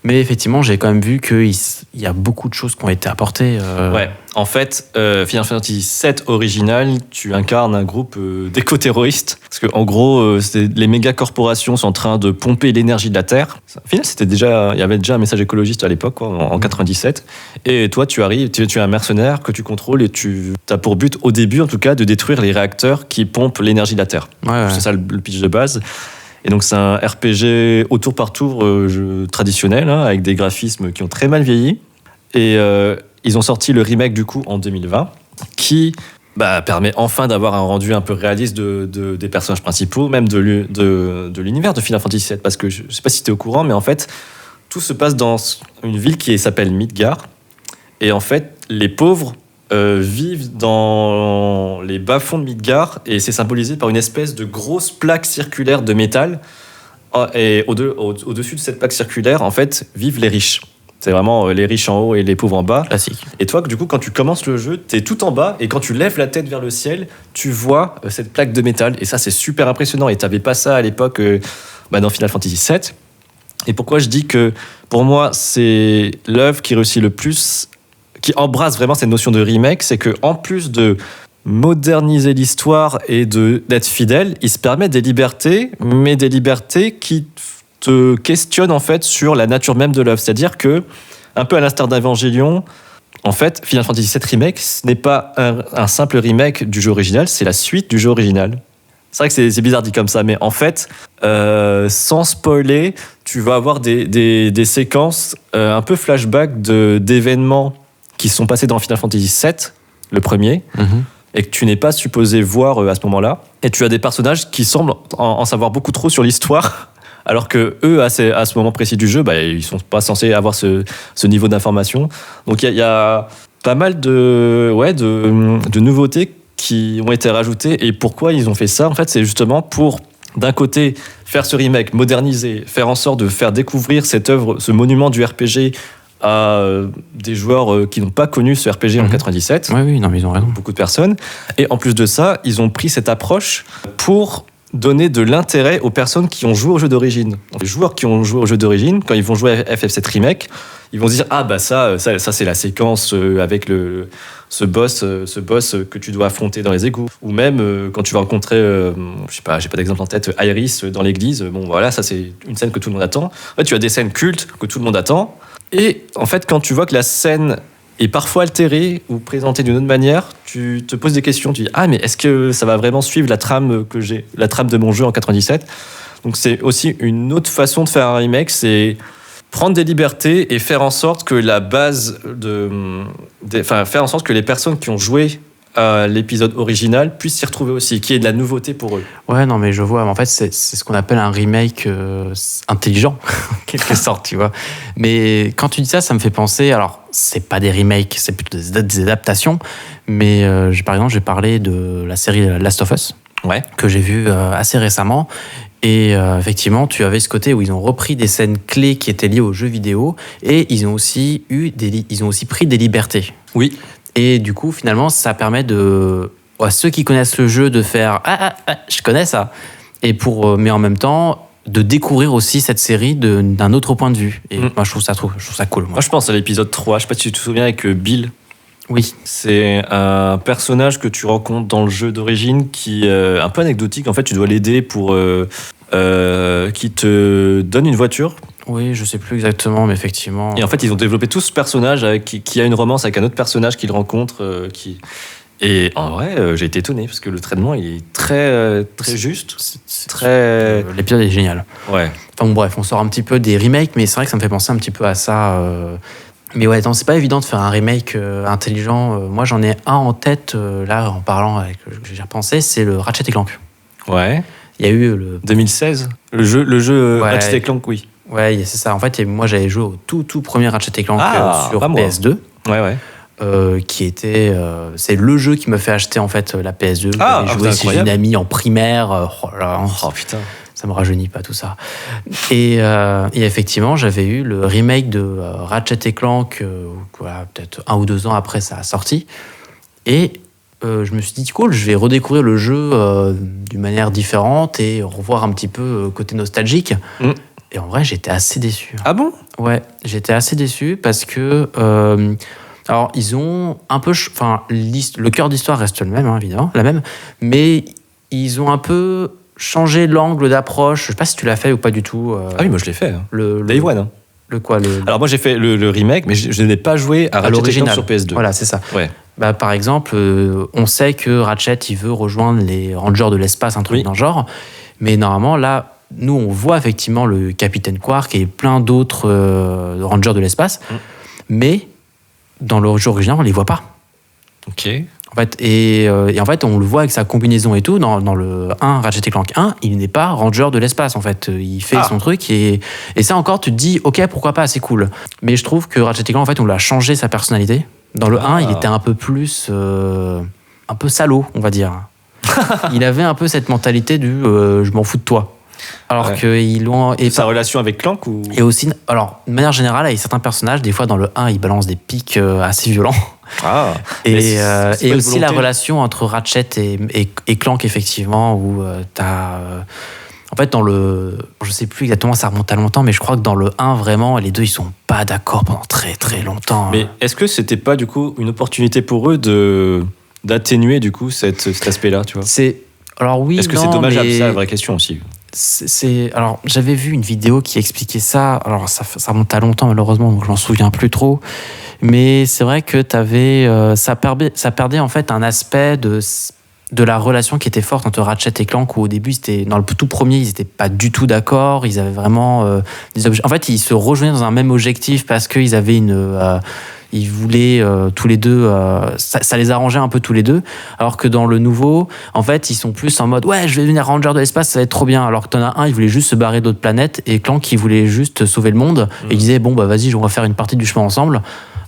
Mais effectivement, j'ai quand même vu qu'il y a beaucoup de choses qui ont été apportées. Ouais, en fait, Final Fantasy VII original, tu incarnes un groupe d'éco-terroristes. Parce qu'en gros, les méga corporations sont en train de pomper l'énergie de la Terre. Au final, il y avait déjà un message écologiste à l'époque, quoi, en 97. Et toi, tu arrives, tu es un mercenaire que tu contrôles et tu as pour but, au début en tout cas, de détruire les réacteurs qui pompent l'énergie de la Terre. Ouais. C'est ça le pitch de base. Et donc c'est un RPG au tour par tour traditionnel, hein, avec des graphismes qui ont très mal vieilli. Et ils ont sorti le remake du coup en 2020, qui permet enfin d'avoir un rendu un peu réaliste des personnages principaux, même de l'univers de Final Fantasy VII. Parce que je ne sais pas si tu es au courant, mais en fait, tout se passe dans une ville qui s'appelle Midgar. Et en fait, les pauvres vivent dans les bas-fonds de Midgar, et c'est symbolisé par une espèce de grosse plaque circulaire de métal. Et au-dessus de cette plaque circulaire, en fait, vivent les riches. C'est vraiment les riches en haut et les pauvres en bas. Classique. Et toi, du coup, quand tu commences le jeu, t'es tout en bas, et quand tu lèves la tête vers le ciel, tu vois cette plaque de métal. Et ça, c'est super impressionnant. Et t'avais pas ça à l'époque dans Final Fantasy VII. Et pourquoi je dis que, pour moi, c'est l'œuvre qui réussit le plus, qui embrasse vraiment cette notion de remake, c'est qu'en plus de moderniser l'histoire et d'être fidèle, il se permet des libertés, mais des libertés qui te questionnent en fait sur la nature même de l'œuvre. C'est-à-dire que, un peu à l'instar d'Evangelion, en fait, Final Fantasy VII Remake, ce n'est pas un simple remake du jeu original, c'est la suite du jeu original. C'est vrai que c'est bizarre dit comme ça, mais en fait, sans spoiler, tu vas avoir des séquences un peu flashback d'événements qui sont passés dans Final Fantasy VII, le premier, et que tu n'es pas supposé voir à ce moment-là. Et tu as des personnages qui semblent en savoir beaucoup trop sur l'histoire, alors que eux, à ce moment précis du jeu, ils sont pas censés avoir ce niveau d'information. Donc il y a pas mal de nouveautés qui ont été rajoutées. Et pourquoi ils ont fait ça ? En fait, c'est justement pour, d'un côté, faire ce remake, moderniser, faire en sorte de faire découvrir cette œuvre, ce monument du RPG à des joueurs qui n'ont pas connu ce RPG en 97. Oui, non, mais ils ont raison. Beaucoup de personnes. Et en plus de ça, ils ont pris cette approche pour donner de l'intérêt aux personnes qui ont joué au jeu d'origine. Les joueurs qui ont joué au jeu d'origine, quand ils vont jouer à FF7 Remake, ils vont se dire ça c'est la séquence avec ce boss que tu dois affronter dans les égouts. Ou même quand tu vas rencontrer, je sais pas, j'ai pas d'exemple en tête, Iris dans l'église. Bon voilà, ça c'est une scène que tout le monde attend. Ouais, tu as des scènes cultes que tout le monde attend. Et en fait, quand tu vois que la scène est parfois altérée ou présentée d'une autre manière, tu te poses des questions. Tu dis mais est-ce que ça va vraiment suivre la trame de mon jeu en 97 ? Donc c'est aussi une autre façon de faire un remake, c'est prendre des libertés et faire en sorte que la base faire en sorte que les personnes qui ont joué à l'épisode original puissent s'y retrouver aussi, qu'il y ait de la nouveauté pour eux. Ouais, non, mais je vois. En fait, c'est ce qu'on appelle un remake intelligent, en quelque sorte, tu vois. Mais quand tu dis ça, ça me fait penser... Alors, c'est pas des remakes, c'est plutôt des adaptations. Mais par exemple, j'ai parlé de la série Last of Us, que j'ai vue assez récemment. Et effectivement, tu avais ce côté où ils ont repris des scènes clés qui étaient liées aux jeux vidéo et ils ont aussi pris des libertés. Oui. Et du coup, finalement, ça permet à ceux qui connaissent le jeu de faire je connais ça. Mais en même temps, de découvrir aussi cette série d'un autre point de vue. Et moi, je trouve ça cool. Moi, je pense à l'épisode 3. Je sais pas si tu te souviens avec Bill. Oui. C'est un personnage que tu rencontres dans le jeu d'origine qui est un peu anecdotique. En fait, tu dois l'aider pour qui te donne une voiture. Oui, je sais plus exactement, mais effectivement. Et en fait, ils ont développé tout ce personnage qui a une romance avec un autre personnage qu'ils rencontrent. Et en vrai, j'ai été étonné parce que le traitement il est très juste. L'épisode est génial. Ouais. Enfin bon, bref, on sort un petit peu des remakes, mais c'est vrai que ça me fait penser un petit peu à ça. Mais ouais, c'est pas évident de faire un remake intelligent. Moi, j'en ai un en tête, là, en parlant avec que j'ai repensé, c'est le Ratchet & Clank. Ouais. Il y a eu le 2016. Le jeu ouais. Ratchet & Clank, oui. Ouais, c'est ça. En fait, moi, j'avais joué au tout premier Ratchet & Clank sur PS2. Ouais. Qui était c'est le jeu qui me fait acheter en fait la PS2. J'avais joué chez une amie en primaire. Oh putain, ça me rajeunit pas tout ça. Et effectivement, j'avais eu le remake de Ratchet & Clank peut-être 1 ou 2 ans après sa sortie. Et je me suis dit cool, je vais redécouvrir le jeu d'une manière différente et revoir un petit peu côté nostalgique. Et en vrai, j'étais assez déçu. Ah bon ? Ouais, j'étais assez déçu parce que alors, ils ont un peu... le cœur d'histoire reste le même, hein, évidemment, la même, mais ils ont un peu changé l'angle d'approche. Je sais pas si tu l'as fait ou pas du tout. Ah oui, moi je l'ai fait. Day One. Hein. Le quoi Alors moi j'ai fait le remake, mais je n'ai pas joué à Ratchet & Clank sur PS2. Voilà, c'est ça. Ouais. Bah, par exemple, on sait que Ratchet, il veut rejoindre les Rangers de l'espace, un truc dans le genre. Mais normalement, là, nous, on voit effectivement le Capitaine Quark et plein d'autres Rangers de l'espace. Mais... dans le jeu original, on les voit pas. Ok. En fait, et en fait, on le voit avec sa combinaison et tout. Dans le 1, Ratchet & Clank 1, il n'est pas ranger de l'espace, en fait. Il fait son truc et ça encore, tu te dis, ok, pourquoi pas, c'est cool. Mais je trouve que Ratchet & Clank, en fait, on lui a changé sa personnalité. Dans le 1, il était un peu plus... un peu salaud, on va dire. Il avait un peu cette mentalité du je m'en fous de toi. Alors qu'ils l'ont. Et sa relation avec Clank ou... Et aussi, alors, de manière générale, avec certains personnages, des fois dans le 1, ils balancent des pics assez violents. Et aussi la relation entre Ratchet et Clank, effectivement, où t'as. En fait, dans le. Je sais plus exactement, ça remonte à longtemps, mais je crois que dans le 1, vraiment, les deux, ils sont pas d'accord pendant très très longtemps. Mais est-ce que c'était pas, du coup, une opportunité pour eux d'atténuer, du coup, cet aspect-là, tu vois ? Alors oui, est-ce que c'est dommageable ? C'est ça la vraie question aussi. Alors, j'avais vu une vidéo qui expliquait ça. Alors, ça remonte à longtemps, malheureusement, donc je m'en souviens plus trop. Mais c'est vrai que ça perdait en fait un aspect de la relation qui était forte entre Ratchet et Clank, où au début, dans le tout premier, ils n'étaient pas du tout d'accord. Ils avaient vraiment des objets. En fait, ils se rejoignaient dans un même objectif parce qu'ils avaient ils voulaient tous les deux, ça les arrangeait un peu tous les deux, alors que dans le nouveau, en fait, ils sont plus en mode ouais, je vais devenir ranger de l'espace, ça va être trop bien. Alors que t'en as un, il voulait juste se barrer d'autres planètes, et Clank, il voulait juste sauver le monde, et il disait bon bah vas-y, on va faire une partie du chemin ensemble.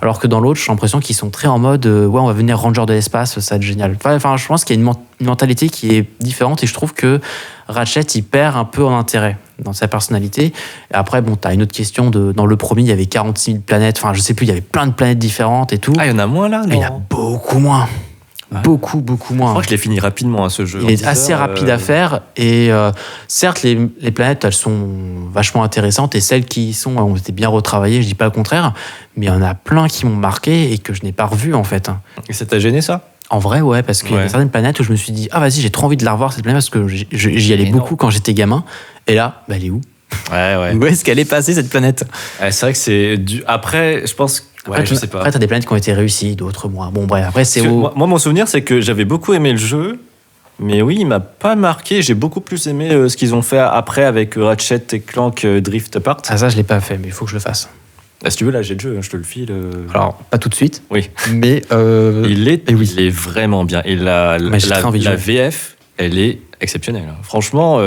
Alors que dans l'autre, j'ai l'impression qu'ils sont très en mode ouais, on va venir ranger de l'espace, ça va être génial. Enfin, je pense qu'il y a une mentalité qui est différente, et je trouve que Ratchet, il perd un peu en intérêt dans sa personnalité. Et après, bon, t'as une autre question dans le premier, il y avait 46 000 planètes, enfin, je sais plus, il y avait plein de planètes différentes et tout. Ah, il y en a moins là, non ? Il y en a beaucoup moins. Ouais. Beaucoup moins. Je crois que je l'ai fini rapidement à ce jeu. Il est assez rapide à faire, et certes, les planètes, elles sont vachement intéressantes, et celles qui ont été bien retravaillées, je dis pas le contraire, mais il y en a plein qui m'ont marqué et que je n'ai pas revu en fait. Et ça t'a gêné, ça ? En vrai, ouais, parce qu'il y a certaines planètes où je me suis dit, ah vas-y, j'ai trop envie de la revoir cette planète, parce que j'y allais beaucoup quand j'étais gamin, et là, bah, elle est où ? Ouais. Où est-ce qu'elle est passée, cette planète ? C'est vrai que c'est après, je pense. Je sais pas. Après, t'as des planètes qui ont été réussies, d'autres moins. Bon, bref, après, c'est moi, mon souvenir, c'est que j'avais beaucoup aimé le jeu, mais oui, il m'a pas marqué. J'ai beaucoup plus aimé ce qu'ils ont fait après avec Ratchet et Clank Drift Apart. Ah, ça, je l'ai pas fait, mais il faut que je le fasse. Si tu veux, là, j'ai le jeu, je te le file. Alors, pas tout de suite. Oui. Mais. Il est vraiment bien. Et la VF, elle est exceptionnelle. Franchement,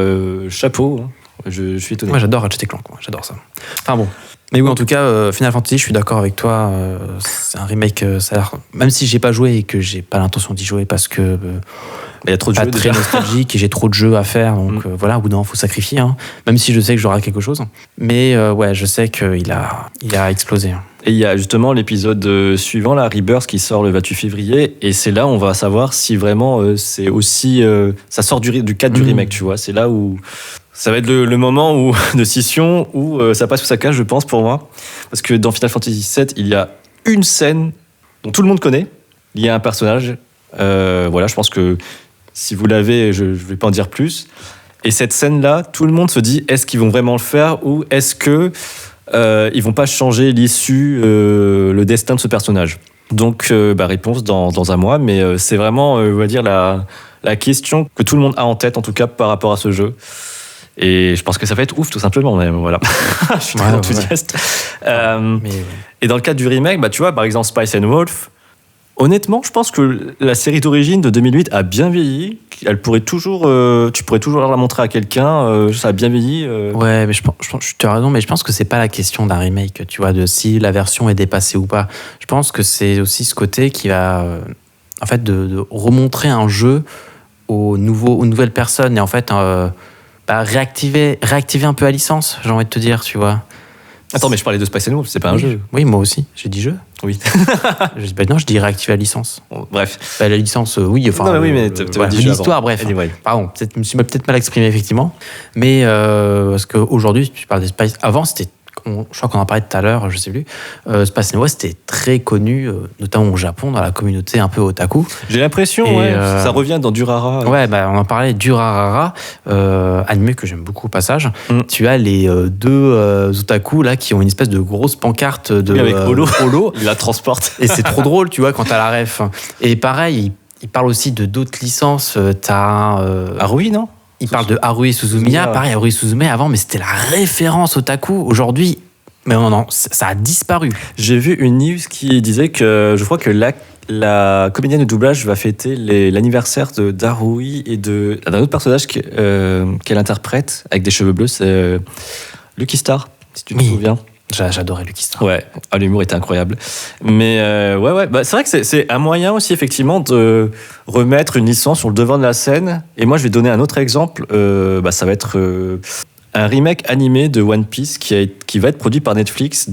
chapeau. Je suis étonné. Moi, j'adore Ratchet & Clank. J'adore ça. Enfin bon. Mais oui, en tout cas, Final Fantasy, je suis d'accord avec toi. C'est un remake, ça a l'air... Même si j'ai pas joué et que j'ai pas l'intention d'y jouer parce que il y a trop de pas jeux très nostalgique et j'ai trop de jeux à faire, donc voilà, au bout d'un moment, faut sacrifier. Hein. Même si je sais que j'aurai quelque chose. Mais ouais, je sais qu'il a explosé. Et il y a justement l'épisode suivant, la Rebirth, qui sort le 28 février. Et c'est là où on va savoir si vraiment c'est aussi... ça sort du cadre du remake, tu vois. C'est là où... Ça va être le moment de scission où ça passe sous sa cage, je pense, pour moi. Parce que dans Final Fantasy VII, il y a une scène dont tout le monde connaît. Il y a un personnage. Voilà, je pense que si vous l'avez, je ne vais pas en dire plus. Et cette scène-là, tout le monde se dit, est-ce qu'ils vont vraiment le faire ou est-ce que ils vont pas changer l'issue, le destin de ce personnage ? Donc, réponse dans un mois. Mais c'est vraiment, on va dire, la question que tout le monde a en tête, en tout cas, par rapport à ce jeu. Et je pense que ça va être ouf, tout simplement. Mais voilà. Je suis très enthousiaste. Et dans le cadre du remake, tu vois, par exemple, Spice and Wolf, Honnêtement, je pense que la série d'origine de 2008 a bien vieilli. Elle pourrait toujours, tu pourrais toujours la montrer à quelqu'un. Ça a bien vieilli. Ouais, mais tu as raison, mais je pense que c'est pas la question d'un remake, tu vois, de si la version est dépassée ou pas. Je pense que c'est aussi ce côté qui va, en fait, de remontrer un jeu aux nouvelles personnes et en fait, réactiver un peu la licence, j'ai envie de te dire, tu vois. Attends, mais je parlais de Spice and Wolf, c'est pas un jeu. Oui, moi aussi, j'ai dit jeu. Oui. Non, je dis réactiver la licence. Bon, bref. La licence, oui, enfin. Non, mais oui, mais t'avais dit l'histoire, bref. Anyway. Pardon, je me suis peut-être mal exprimé, effectivement. Mais parce qu'aujourd'hui, tu parles de Spice. Avant, c'était. Je crois qu'on en parlait tout à l'heure, je sais plus. Spice and Wolf, c'était très connu, notamment au Japon, dans la communauté un peu otaku. J'ai l'impression, ça revient dans Durara. Ouais, on en parlait, Durarara, animé que j'aime beaucoup au passage. Tu as les deux otaku là qui ont une espèce de grosse pancarte de avec Holo. Il la transporte. Et c'est trop drôle, tu vois, quand t'as la ref. Et pareil, il parle aussi de d'autres licences. T'as Haruhi, non? Il parle de Haruhi Suzumiya. Pareil, Haruhi Suzumiya, avant, mais c'était la référence otaku. Aujourd'hui, mais non, ça a disparu. J'ai vu une news qui disait que je crois que la comédienne de doublage va fêter l'anniversaire d'Haruhi et d'un autre personnage qu'elle interprète avec des cheveux bleus, c'est Lucky Star, si tu te souviens. J'adorais Lucky Star. Ouais, l'humour était incroyable. Mais ouais. C'est vrai que c'est un moyen aussi, effectivement, de remettre une licence sur le devant de la scène. Et moi, je vais donner un autre exemple. Ça va être un remake animé de One Piece qui va être produit par Netflix,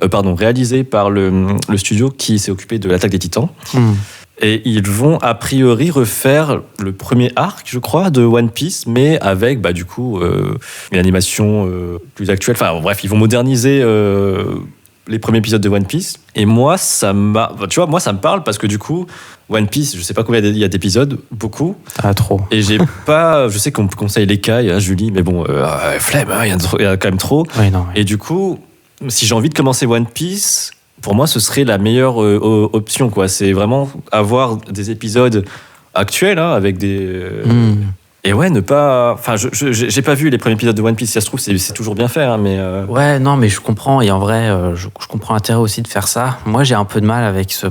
réalisé par le studio qui s'est occupé de l'Attaque des Titans. Et ils vont a priori refaire le premier arc, je crois, de One Piece, mais avec du coup une animation plus actuelle. Enfin bref, ils vont moderniser les premiers épisodes de One Piece. Et moi, ça me parle parce que du coup, One Piece, je sais pas combien il y a d'épisodes, beaucoup. Ah, trop. Et je sais qu'on me conseille les cailles, hein, Julie, mais bon, flemme, il y a quand même trop. Oui, non. Et du coup, si j'ai envie de commencer One Piece, pour moi, ce serait la meilleure option, quoi. C'est vraiment avoir des épisodes actuels, hein, avec des. Et ouais, ne pas. Enfin, j'ai pas vu les premiers épisodes de One Piece. Si ça se trouve, c'est toujours bien fait, hein, mais. Ouais, non, mais je comprends. Et en vrai, je comprends l'intérêt aussi de faire ça. Moi, j'ai un peu de mal avec tu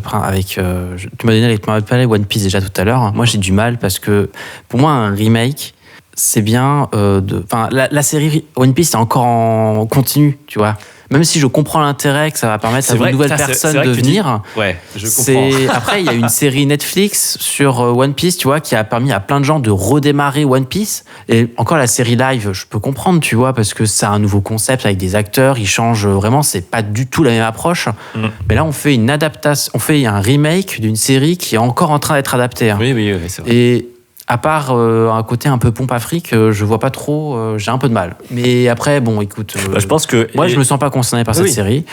m'as parlé One Piece déjà tout à l'heure. Moi, j'ai du mal parce que pour moi, un remake, c'est bien. La série One Piece est encore en continu, tu vois. Même si je comprends l'intérêt que ça va permettre à une nouvelle personne de venir. Ouais, je comprends. Après, il y a une série Netflix sur One Piece, tu vois, qui a permis à plein de gens de redémarrer One Piece. Et encore la série live, je peux comprendre, tu vois, parce que c'est un nouveau concept avec des acteurs, ils changent vraiment, c'est pas du tout la même approche. Mais là, on fait une adaptation, on fait un remake d'une série qui est encore en train d'être adaptée. Hein. Oui, c'est vrai. Et à part un côté un peu pompe à fric, je vois pas trop, j'ai un peu de mal. Mais après, bon, écoute, je pense que moi, je me sens pas concerné par cette série.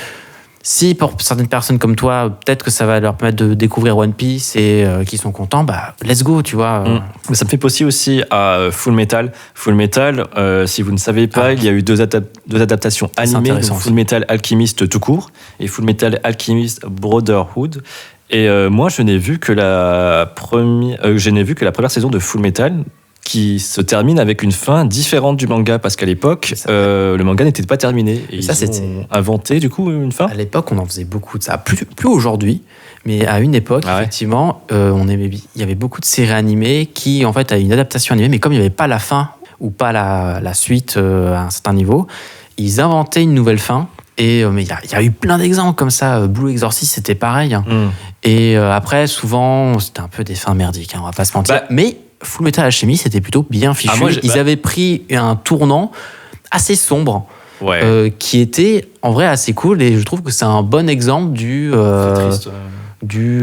Si pour certaines personnes comme toi, peut-être que ça va leur permettre de découvrir One Piece et qu'ils sont contents, let's go, tu vois. Mais ça me fait penser aussi à Full Metal. Full Metal, si vous ne savez pas, il y a eu deux adaptations animées, donc Full Metal Alchemist tout court et Full Metal Alchemist Brotherhood. Et moi, je n'ai vu que la première saison de Full Metal qui se termine avec une fin différente du manga, parce qu'à l'époque, le manga n'était pas terminé. Et ils ont inventé, du coup, une fin. À l'époque, on en faisait beaucoup de ça. Plus aujourd'hui, mais à une époque, effectivement, il y avait beaucoup de séries animées qui, en fait, avaient une adaptation animée, mais comme il n'y avait pas la fin ou pas la suite à un certain niveau, ils inventaient une nouvelle fin. Et mais il y a eu plein d'exemples comme ça. Blue Exorcist, c'était pareil. Et après, souvent, c'était un peu des fins merdiques, hein, on va pas se mentir. Mais Full Metal Alchemist, c'était plutôt bien fichu. Ils avaient pris un tournant assez sombre, qui était en vrai assez cool. Et je trouve que c'est un bon exemple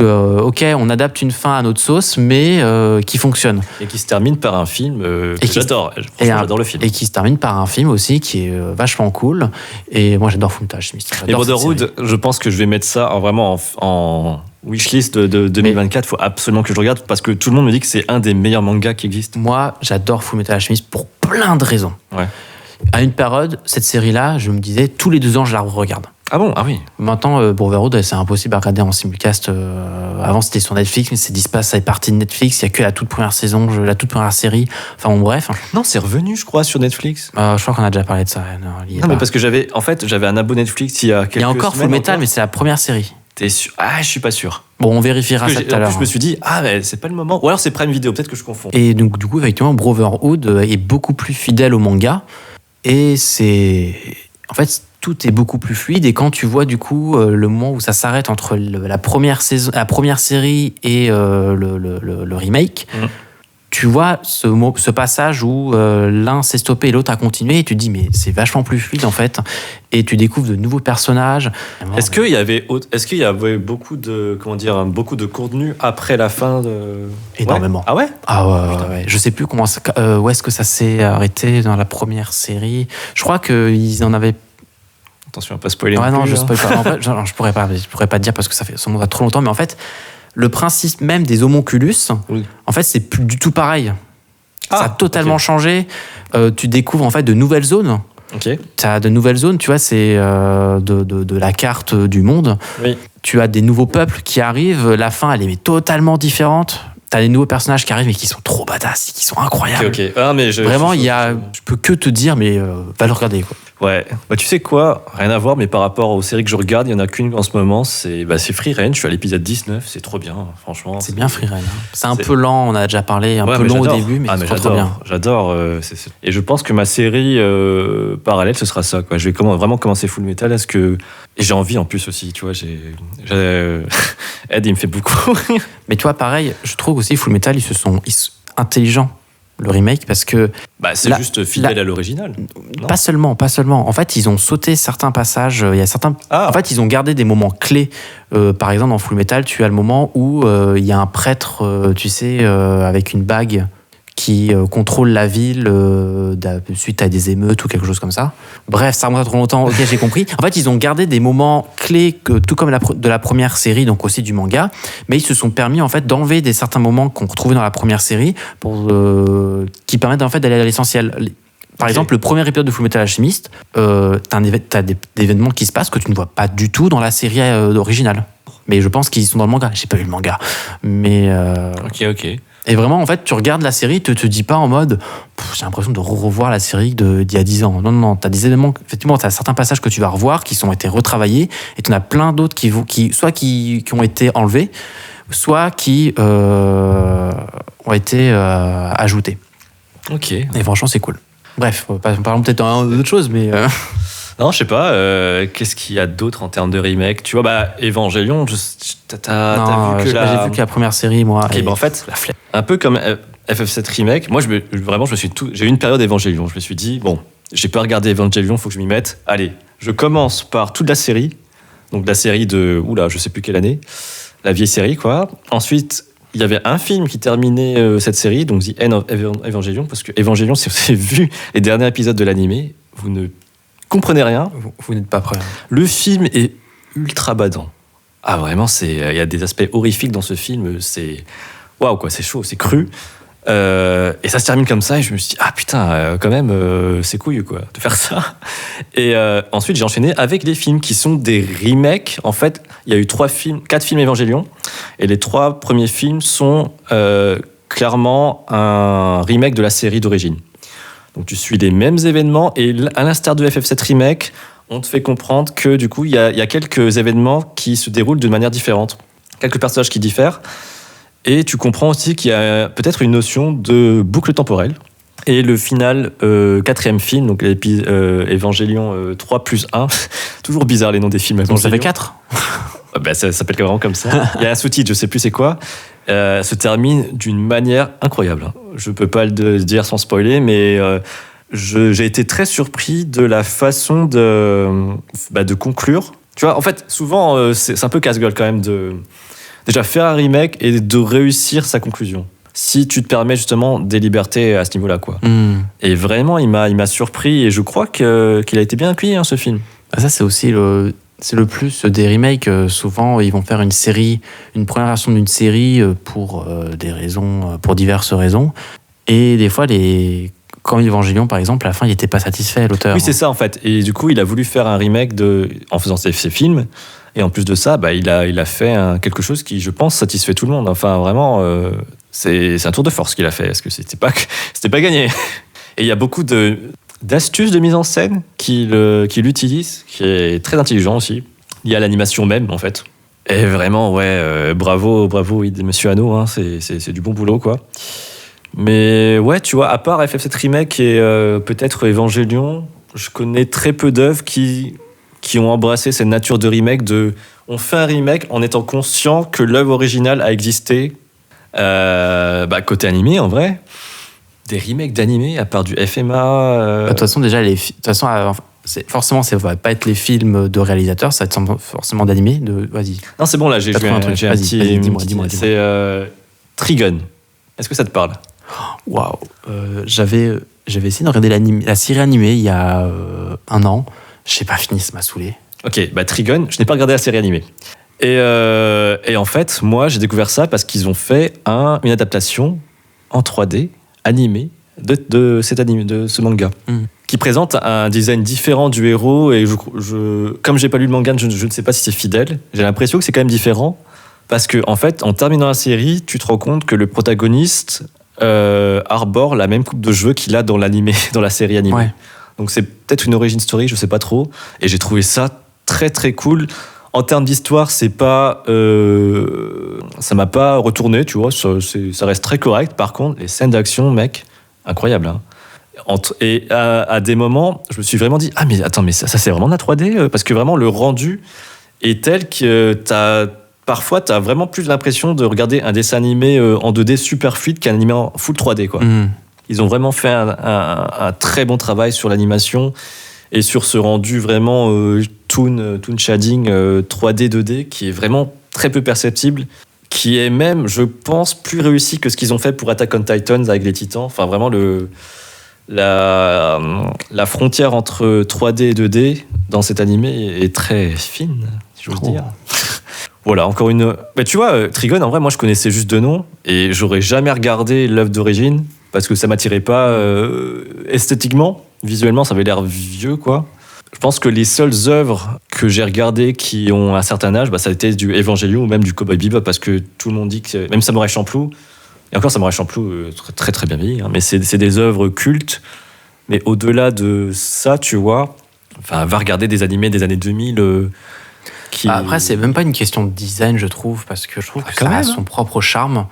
ok, on adapte une fin à notre sauce, mais qui fonctionne. Et qui se termine par un film que j'adore. J'adore le film. Et qui se termine par un film aussi qui est vachement cool. Et moi, j'adore Full Metal Alchemist. Et Brotherhood, je pense que je vais mettre ça en wishlist de 2024. Il faut absolument que je regarde, parce que tout le monde me dit que c'est un des meilleurs mangas qui existent. Moi, j'adore Full Metal Alchemist pour plein de raisons. Ouais. À une période, cette série-là, je me disais, tous les 2 ans, je la regarde. Ah bon? Ah oui. Maintenant, Brotherhood, c'est impossible à regarder en simulcast. Avant, c'était sur Netflix, mais c'est disparu, ça est parti de Netflix. Il n'y a que la toute première saison, la toute première série. Enfin, bon, bref. Non, c'est revenu, je crois, sur Netflix. Je crois qu'on a déjà parlé de ça. Non, mais parce que j'avais un abonné Netflix il y a quelques semaines. Il y a encore Full Metal, mais c'est la première série. T'es sûr? Ah, je suis pas sûr. Bon, on vérifiera Parce ça que tout à en l'heure. plus, je me suis dit, ah, mais c'est pas le moment. Ou alors c'est Prime Video, peut-être que je confonds. Et donc, du coup, effectivement, Brotherhood est beaucoup plus fidèle au manga. Et c'est. En fait, tout est beaucoup plus fluide. Et quand tu vois, du coup, le moment où ça s'arrête entre la première série et le remake, tu vois ce passage où l'un s'est stoppé et l'autre a continué. Et tu te dis, mais c'est vachement plus fluide, en fait. Et tu découvres de nouveaux personnages. Est-ce qu'il y avait beaucoup de contenu après la fin de... Énormément. Ouais. Ah ouais? Ah ouais. Je sais plus où est-ce que ça s'est arrêté dans la première série. Je crois qu'ils en avaient. Attention à pas spoiler. Ouais, non, plus, je hein. spoil pas. En fait, je pourrais pas te dire parce que ça monte à trop longtemps. Mais en fait, le principe même des homonculus, Oui. en fait, c'est plus du tout pareil. Ça a totalement ok. changé. Tu découvres en fait de nouvelles zones. Ok. Tu as de nouvelles zones, tu vois, c'est de la carte du monde. Oui. Tu as des nouveaux peuples qui arrivent. La fin, elle est totalement différente. T'as des nouveaux personnages qui arrivent et qui sont trop badass, qui sont incroyables. Ok. Ah, mais Vraiment, je peux que te dire, mais va le regarder, quoi. Ouais. Bah, tu sais quoi? Rien à voir, mais par rapport aux séries que je regarde, il y en a qu'une en ce moment. C'est Free Reign. Je suis à l'épisode 19. C'est trop bien, franchement. C'est bien Free Reign. C'est un c'est- peu lent, on a déjà parlé, Ouais, peu mais long au j'adore. début, mais Ah, c'est mais trop bien. j'adore. Et je pense que ma série parallèle, ce sera ça, quoi. Je vais vraiment commencer Full Metal. Et j'ai envie en plus aussi, tu vois. Ed, il me fait beaucoup rire. Mais tu vois, pareil, je trouve aussi Full Metal, ils sont intelligents, le remake, parce que Bah, c'est juste fidèle à l'original. Non. pas seulement. En fait, ils ont sauté certains passages. Il y a certains. Ah. En fait, ils ont gardé des moments clés. Par exemple, dans Full Metal, tu as le moment où il y a un prêtre, tu sais, avec une bague qui contrôle la ville suite à des émeutes ou quelque chose comme ça. Bref, ça remonte à trop longtemps. Ok, j'ai compris. En fait, ils ont gardé des moments clés, tout comme de la première série, donc aussi du manga, mais ils se sont permis en fait d'enlever certains moments qu'on retrouvait dans la première série qui permettent en fait d'aller à l'essentiel. Par exemple, le premier épisode de Fullmetal Alchemist, t'as des événements qui se passent que tu ne vois pas du tout dans la série originale. Mais je pense qu'ils sont dans le manga. J'ai pas lu le manga, mais Ok. et vraiment, en fait, tu regardes la série, tu te dis pas en mode j'ai l'impression de revoir la série d'il y a 10 ans. Non, t'as des éléments, effectivement, t'as certains passages que tu vas revoir qui ont été retravaillés et t'en as plein d'autres qui ont été enlevés, soit qui ont été ajoutés. Ok. Et franchement, c'est cool. Bref, parlons peut-être d'autre chose, mais. Non, je sais pas. Qu'est-ce qu'il y a d'autre en termes de remake? Tu vois, Evangelion, t'as vu que j'ai vu que la première série, moi. Ok, en fait, la flemme. un peu comme FF7 Remake, moi, j'ai eu une période Evangelion. Je me suis dit, bon, j'ai pas regardé Evangelion, faut que je m'y mette. Allez, je commence par toute la série. Donc, la série de, je sais plus quelle année. La vieille série, quoi. Ensuite, il y avait un film qui terminait cette série, donc The End of Evangelion, parce que Evangelion, si vous avez vu les derniers épisodes de l'animé, vous ne comprenez rien. Vous n'êtes pas prêts. Le film est ultra badant. Ah, vraiment, il y a des aspects horrifiques dans ce film. C'est waouh, quoi, c'est chaud, c'est cru. Et ça se termine comme ça, et je me suis dit, ah putain, quand même, c'est couillu, quoi, de faire ça. Et ensuite, j'ai enchaîné avec les films qui sont des remakes. En fait, il y a eu 4 films Evangelion, et les 3 premiers films sont clairement un remake de la série d'origine. Donc tu suis les mêmes événements, et à l'instar de FF7 Remake, on te fait comprendre que du coup, il y a quelques événements qui se déroulent de manière différente, quelques personnages qui diffèrent, et tu comprends aussi qu'il y a peut-être une notion de boucle temporelle. Et le final, 4e film, donc Evangelion 3 plus 1, toujours bizarre les noms des films. Donc ça fait 4. Ça s'appelle vraiment comme ça. Il y a un sous-titre, je sais plus c'est quoi. Se termine d'une manière incroyable. Je peux pas le dire sans spoiler, mais j'ai été très surpris de la façon de conclure. Tu vois, en fait, souvent, c'est un peu casse-gueule quand même de déjà faire un remake et de réussir sa conclusion. Si tu te permets justement des libertés à ce niveau-là, quoi. Et vraiment, il m'a surpris, et je crois qu'il a été bien accueilli, ce film. Ça, c'est aussi le plus des remakes. Souvent, ils vont faire une première version d'une série pour diverses raisons. Et des fois, comme Evangelion, par exemple, à la fin, il n'était pas satisfait, l'auteur. Oui, c'est ça, en fait. Et du coup, il a voulu faire un remake en faisant ses films. Et en plus de ça, il a fait quelque chose qui, je pense, satisfait tout le monde. Enfin, vraiment, c'est un tour de force qu'il a fait. Parce que c'était pas gagné. Et il y a beaucoup d'astuces de mise en scène qu'il utilise, qui est très intelligent aussi. Il y a l'animation même, en fait. Et vraiment, ouais, bravo, monsieur Hano, hein, c'est du bon boulot, quoi. Mais ouais, tu vois, à part FF7 Remake et peut-être Evangelion, je connais très peu d'œuvres qui ont embrassé cette nature de remake, on fait un remake en étant conscient que l'œuvre originale a existé. Côté animé, en vrai, des remakes d'animé, à part du FMA... De toute façon, déjà, forcément, ça va pas être les films de réalisateurs, ça va être forcément d'animé. Vas-y. Non, c'est bon, là, j'ai joué un truc. Vas-y, dis-moi. C'est Trigun. Est-ce que ça te parle? Waouh. J'avais essayé de regarder la série animée il y a 1 an. Je n'ai pas fini, ça m'a saoulé. Ok, Trigun, je n'ai pas regardé la série animée. Et en fait, moi, j'ai découvert ça parce qu'ils ont fait une adaptation en 3D animée de ce manga, qui présente un design différent du héros. Et comme j'ai pas lu le manga, je ne sais pas si c'est fidèle. J'ai l'impression que c'est quand même différent parce que en fait, en terminant la série, tu te rends compte que le protagoniste arbore la même coupe de cheveux qu'il a dans l'animé, dans la série animée. Ouais. Donc c'est peut-être une origin story, je sais pas trop. Et j'ai trouvé ça très très cool. En termes d'histoire, ça m'a pas retourné, tu vois. Ça reste très correct. Par contre, les scènes d'action, mec, incroyable. Hein. Et à des moments, je me suis vraiment dit, mais attends, mais ça c'est vraiment de la 3D, parce que vraiment le rendu est tel que parfois t'as vraiment plus l'impression de regarder un dessin animé en 2D super fluide qu'un animé en full 3D, quoi. Ils ont vraiment fait un très bon travail sur l'animation et sur ce rendu vraiment toon shading 3D 2D qui est vraiment très peu perceptible, qui est même, je pense, plus réussi que ce qu'ils ont fait pour Attack on Titans avec les Titans. Enfin, vraiment la frontière entre 3D et 2D dans cet animé est très fine, si j'ose dire. Voilà, encore une... Mais tu vois, Trigun, en vrai, moi, je connaissais juste de nom et j'aurais jamais regardé l'œuvre d'origine parce que ça m'attirait pas esthétiquement. Visuellement, ça avait l'air vieux, quoi. Je pense que les seules œuvres que j'ai regardées qui ont un certain âge, ça a été du Evangelion ou même du Cowboy Bebop, parce que tout le monde dit que... Même Samurai Champloo, et encore Samurai Champloo, très très bien vieilli, hein, mais c'est des œuvres cultes. Mais au-delà de ça, tu vois, va regarder des animés des années 2000... Après, c'est même pas une question de design, je trouve, parce que je trouve que ça a son propre charme,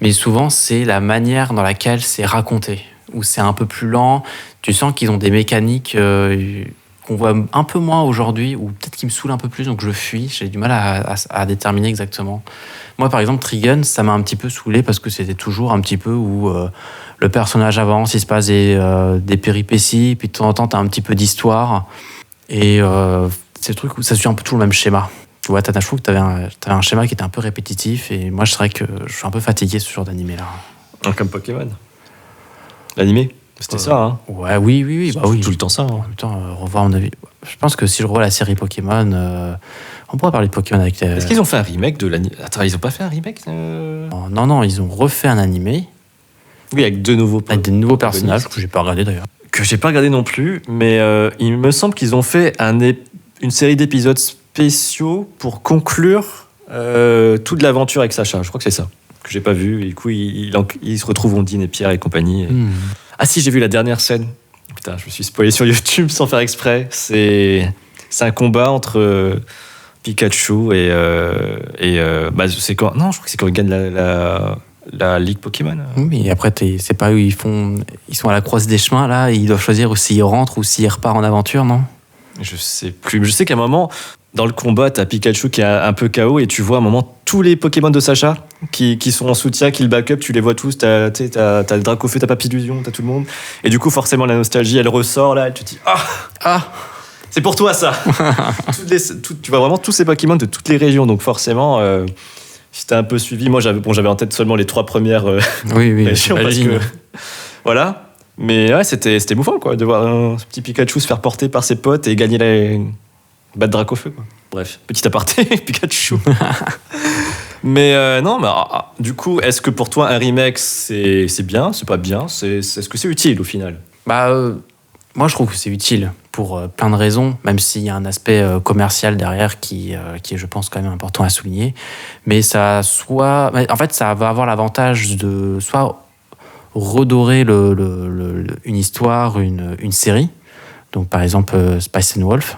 mais souvent, c'est la manière dans laquelle c'est raconté, où c'est un peu plus lent. Tu sens qu'ils ont des mécaniques qu'on voit un peu moins aujourd'hui, ou peut-être qu'ils me saoulent un peu plus, donc je fuis. J'ai du mal à déterminer exactement. Moi, par exemple, Trigun, ça m'a un petit peu saoulé parce que c'était toujours un petit peu où le personnage avance, il se passe des péripéties, puis de temps en temps, t'as un petit peu d'histoire. Et c'est le truc où ça suit un peu tout le même schéma. Tu vois, je trouve que t'avais un schéma qui était un peu répétitif, et moi, je suis un peu fatigué ce genre d'animé-là. Comme Pokémon. L'animé, c'était ça, hein. Ouais, oui. Tout le temps ça. Hein. En même temps, revoir, on a vu. Je pense que si je revois la série Pokémon, on pourrait parler de Pokémon avec. Est-ce qu'ils ont fait un remake de l'animé? Attends, ils ont pas fait un remake Non, ils ont refait un animé. Oui, avec des nouveaux personnages que j'ai pas regardé d'ailleurs. Que j'ai pas regardé non plus, mais il me semble qu'ils ont fait une série d'épisodes spéciaux pour conclure toute l'aventure avec Sacha. Je crois que c'est ça, que j'ai pas vu. Et du coup, ils se retrouvent Ondine et Pierre et compagnie. Ah si, j'ai vu la dernière scène. Putain, je me suis spoilé sur YouTube sans faire exprès. C'est un combat entre Pikachu et c'est quand... Non, je crois que c'est quand ils gagnent la Ligue Pokémon. Oui, et après, c'est pas où ils sont à la croise des chemins, là, et ils doivent choisir s'ils rentrent ou s'ils repartent en aventure, non? Je sais plus. Je sais qu'à un moment, dans le combat, t'as Pikachu qui est un peu KO et tu vois à un moment tous les Pokémon de Sacha qui sont en soutien, qui le back-up, tu les vois tous. T'as le Dracofeu, t'as Papillusion, t'as tout le monde. Et du coup, forcément, la nostalgie, elle ressort là, et tu te dis c'est pour toi ça. Tu vois vraiment tous ces Pokémon de toutes les régions, donc forcément. Si t'as un peu suivi, moi j'avais en tête seulement les 3 premières régions parce que voilà. Mais ouais, c'était bouffant quoi, de voir un petit Pikachu se faire porter par ses potes et gagner battre Dracofeu quoi. Bref, petit aparté, Pikachu. Mais non, du coup, est-ce que pour toi un remake c'est bien, c'est pas bien, est-ce que c'est utile au final? Moi, je trouve que c'est utile pour plein de raisons, même s'il y a un aspect commercial derrière qui est, je pense, quand même important à souligner. Mais en fait, ça va avoir l'avantage de soit redorer une histoire, une série. Donc, par exemple, Spice and Wolf,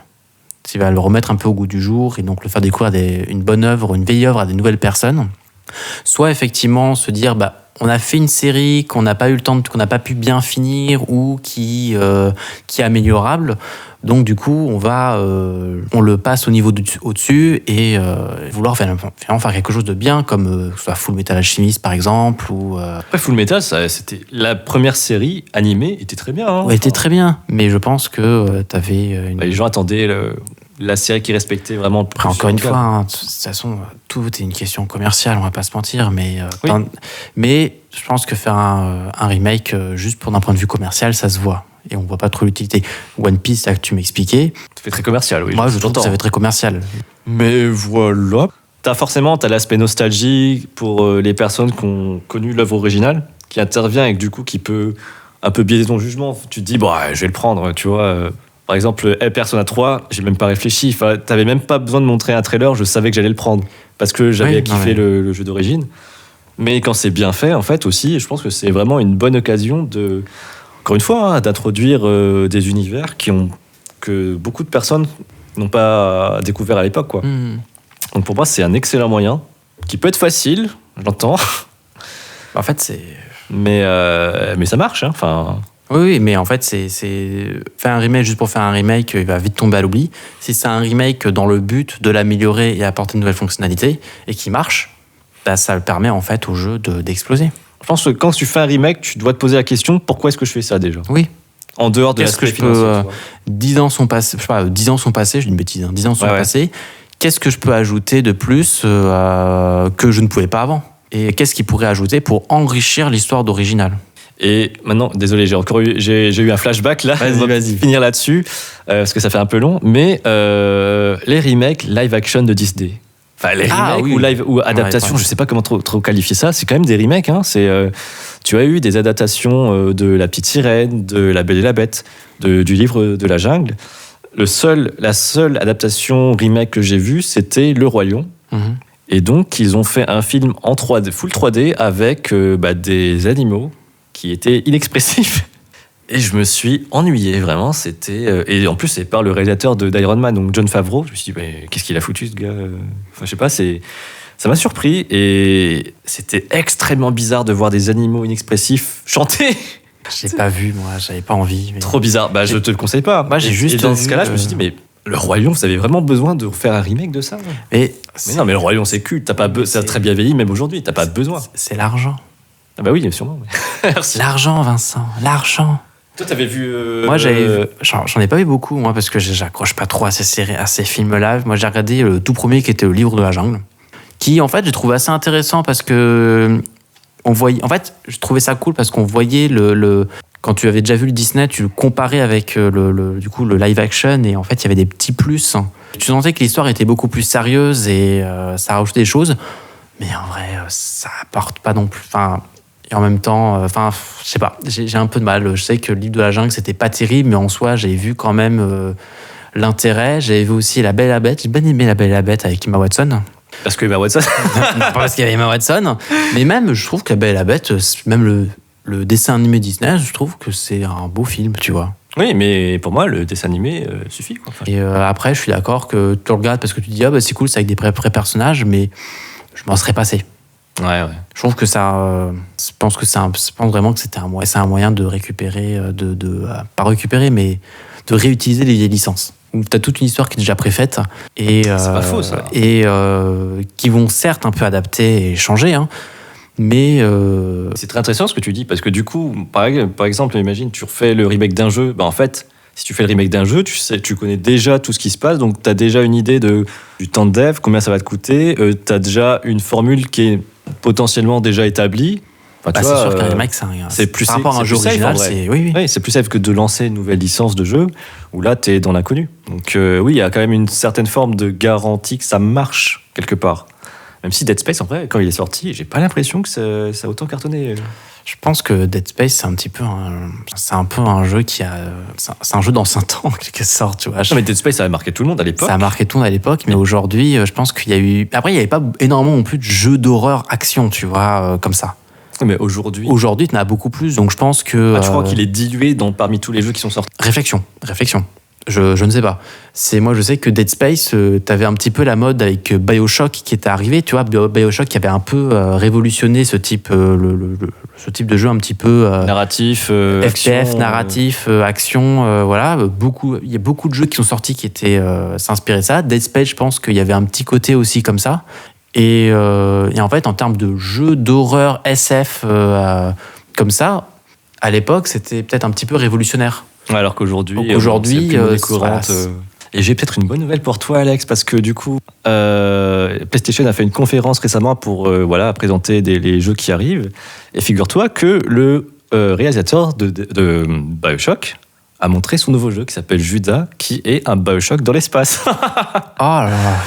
qui va le remettre un peu au goût du jour et donc le faire découvrir une bonne œuvre, une vieille œuvre à des nouvelles personnes. Soit effectivement se dire, on a fait une série qu'on n'a pas eu le temps, qu'on n'a pas pu bien finir ou qui est améliorable. Donc du coup, on le passe au niveau au-dessus et vouloir vraiment faire quelque chose de bien, comme que ce soit Full Metal Alchemist par exemple. Après, Full Metal, c'était la première série animée, était très bien. Ouais, était très bien, mais je pense que t'avais les gens attendaient la série qui respectait vraiment le plus. Après, encore une fois, de toute façon, tout est une question commerciale, on va pas se mentir, mais je pense que faire un remake juste d'un point de vue commercial, ça se voit. Et on voit pas trop l'utilité. One Piece, là que tu m'expliquais. Ça fait très commercial, oui. Moi, je trouve que ça fait très commercial. Mais voilà. T'as l'aspect nostalgie pour les personnes qui ont connu l'œuvre originale, qui intervient et du coup qui peut un peu biaiser ton jugement. Tu te dis, je vais le prendre, tu vois. Par exemple, Persona 3, j'ai même pas réfléchi. Enfin, t'avais même pas besoin de montrer un trailer, je savais que j'allais le prendre. Parce que j'avais kiffé le jeu d'origine. Mais quand c'est bien fait, en fait, aussi, je pense que c'est vraiment une bonne occasion encore une fois, d'introduire des univers que beaucoup de personnes n'ont pas découvert à l'époque, quoi. Donc pour moi, c'est un excellent moyen, qui peut être facile, j'entends. En fait, c'est... Mais ça marche, hein. Enfin... Oui, mais en fait, c'est faire un remake juste pour faire un remake, il va vite tomber à l'oubli. Si c'est un remake dans le but de l'améliorer et apporter de nouvelles fonctionnalités, et qui marche, ça le permet en fait au jeu d'exploser. Je pense que quand tu fais un remake, tu dois te poser la question, pourquoi est-ce que je fais ça déjà ? Oui. En dehors de l'aspect financier. 10 ans sont passés, je sais pas, 10 ans sont passés, je dis une bêtise, 10 ans sont passés, qu'est-ce que je peux ajouter de plus que je ne pouvais pas avant ? Et qu'est-ce qu'il pourrait ajouter pour enrichir l'histoire d'original ? Et maintenant, désolé, j'ai eu un flashback là. Vas-y. Finir là-dessus parce que ça fait un peu long. Mais les remakes live action de Disney. Enfin, les remakes ou adaptations, je sais pas comment trop qualifier ça. C'est quand même des remakes. Hein. Tu as eu des adaptations de La Petite Sirène, de La Belle et la Bête, du livre de la jungle. La seule adaptation remake que j'ai vue, c'était Le Roi Lion. Et donc, ils ont fait un film en 3D, full 3D avec des animaux qui était inexpressif. Et je me suis ennuyé, vraiment. Et en plus, c'est par le réalisateur d'Iron Man, donc Jon Favreau. Je me suis dit, qu'est-ce qu'il a foutu, ce gars ? Enfin, je sais pas, ça m'a surpris. Et c'était extrêmement bizarre de voir des animaux inexpressifs chanter. J'ai pas vu, moi, j'avais pas envie. Mais... Trop bizarre. Je te le conseille pas. Moi, j'ai dans ce cas-là, je me suis dit, mais Le Roi Lion, vous avez vraiment besoin de faire un remake de ça ? Mais non, mais Le Roi Lion, c'est culte. Ça a très bien vieilli, même aujourd'hui. T'as pas besoin. C'est l'argent. Ah bah oui, sûrement. Merci. L'argent, Vincent, l'argent. Toi, t'avais vu... Moi, j'en ai pas vu beaucoup, moi, parce que j'accroche pas trop à ces films-là. Moi, j'ai regardé le tout premier qui était Le Livre de la Jungle, qui, en fait, j'ai trouvé assez intéressant parce que en fait, je trouvais ça cool parce qu'on voyait quand tu avais déjà vu le Disney, tu le comparais avec le live action et en fait, il y avait des petits plus. Tu sentais que l'histoire était beaucoup plus sérieuse et ça rajoutait des choses, mais en vrai, ça apporte pas non plus... Et en même temps, je sais pas, j'ai un peu de mal. Je sais que le livre de la jungle, c'était pas terrible, mais en soi, j'avais vu quand même l'intérêt. J'avais vu aussi La Belle et la Bête. J'ai bien aimé La Belle et la Bête avec Emma Watson. Parce que Emma Watson Non, pas parce qu'il y avait Emma Watson. Mais même, je trouve que La Belle et la Bête, même le dessin animé Disney, je trouve que c'est un beau film, tu vois. Oui, mais pour moi, le dessin animé suffit, quoi. Et après, je suis d'accord que tu le regardes parce que tu te dis, c'est cool, c'est avec des vrais personnages, mais je m'en serais passé. Ouais. Je trouve que je pense vraiment que c'est un moyen de récupérer, pas récupérer, mais de réutiliser les vieilles licences. Où t'as toute une histoire qui est déjà préfaite et c'est pas faux, ça. Et qui vont certes un peu adapter et changer, hein, mais c'est très intéressant ce que tu dis parce que du coup, par exemple, imagine tu refais le remake d'un jeu, en fait. Si tu fais le remake d'un jeu, tu connais déjà tout ce qui se passe, donc tu as déjà une idée du temps de dev, combien ça va te coûter, tu as déjà une formule qui est potentiellement déjà établie. C'est sûr qu'un remake, c'est plus par rapport à un jeu original, oui, c'est plus safe que de lancer une nouvelle licence de jeu, où là, tu es dans l'inconnu. Donc oui, il y a quand même une certaine forme de garantie que ça marche, quelque part. Même si Dead Space, en vrai, quand il est sorti, j'ai pas l'impression que ça a autant cartonné. Je pense que Dead Space, c'est un peu un jeu c'est un jeu d'ancien temps, en quelque sorte, tu vois. Non, mais Dead Space, ça a marqué tout le monde à l'époque. Ça a marqué tout le monde à l'époque, mais aujourd'hui, je pense qu'il y a eu... Après, il n'y avait pas énormément non plus de jeux d'horreur action, tu vois, comme ça. Mais aujourd'hui... Aujourd'hui, tu en as beaucoup plus, donc je pense que... tu crois qu'il est dilué parmi tous les jeux qui sont sortis ? Réflexion. Je ne sais pas. Moi, je sais que Dead Space, t'avais un petit peu la mode avec BioShock qui était arrivé. Tu vois, BioShock qui avait un peu révolutionné ce type, ce type de jeu un petit peu narratif, FTF, action, narratif, action. Voilà, il y a beaucoup de jeux qui sont sortis qui étaient s'inspiraient de ça. Dead Space, je pense qu'il y avait un petit côté aussi comme ça. Et en fait, en termes de jeux d'horreur SF comme ça, à l'époque, c'était peut-être un petit peu révolutionnaire. Alors qu'aujourd'hui, c'est monnaie courante. Et j'ai peut-être une bonne nouvelle pour toi, Alex, parce que du coup, PlayStation a fait une conférence récemment pour présenter les jeux qui arrivent. Et figure-toi que le réalisateur de BioShock a montré son nouveau jeu qui s'appelle Judas, qui est un BioShock dans l'espace. Oh là là.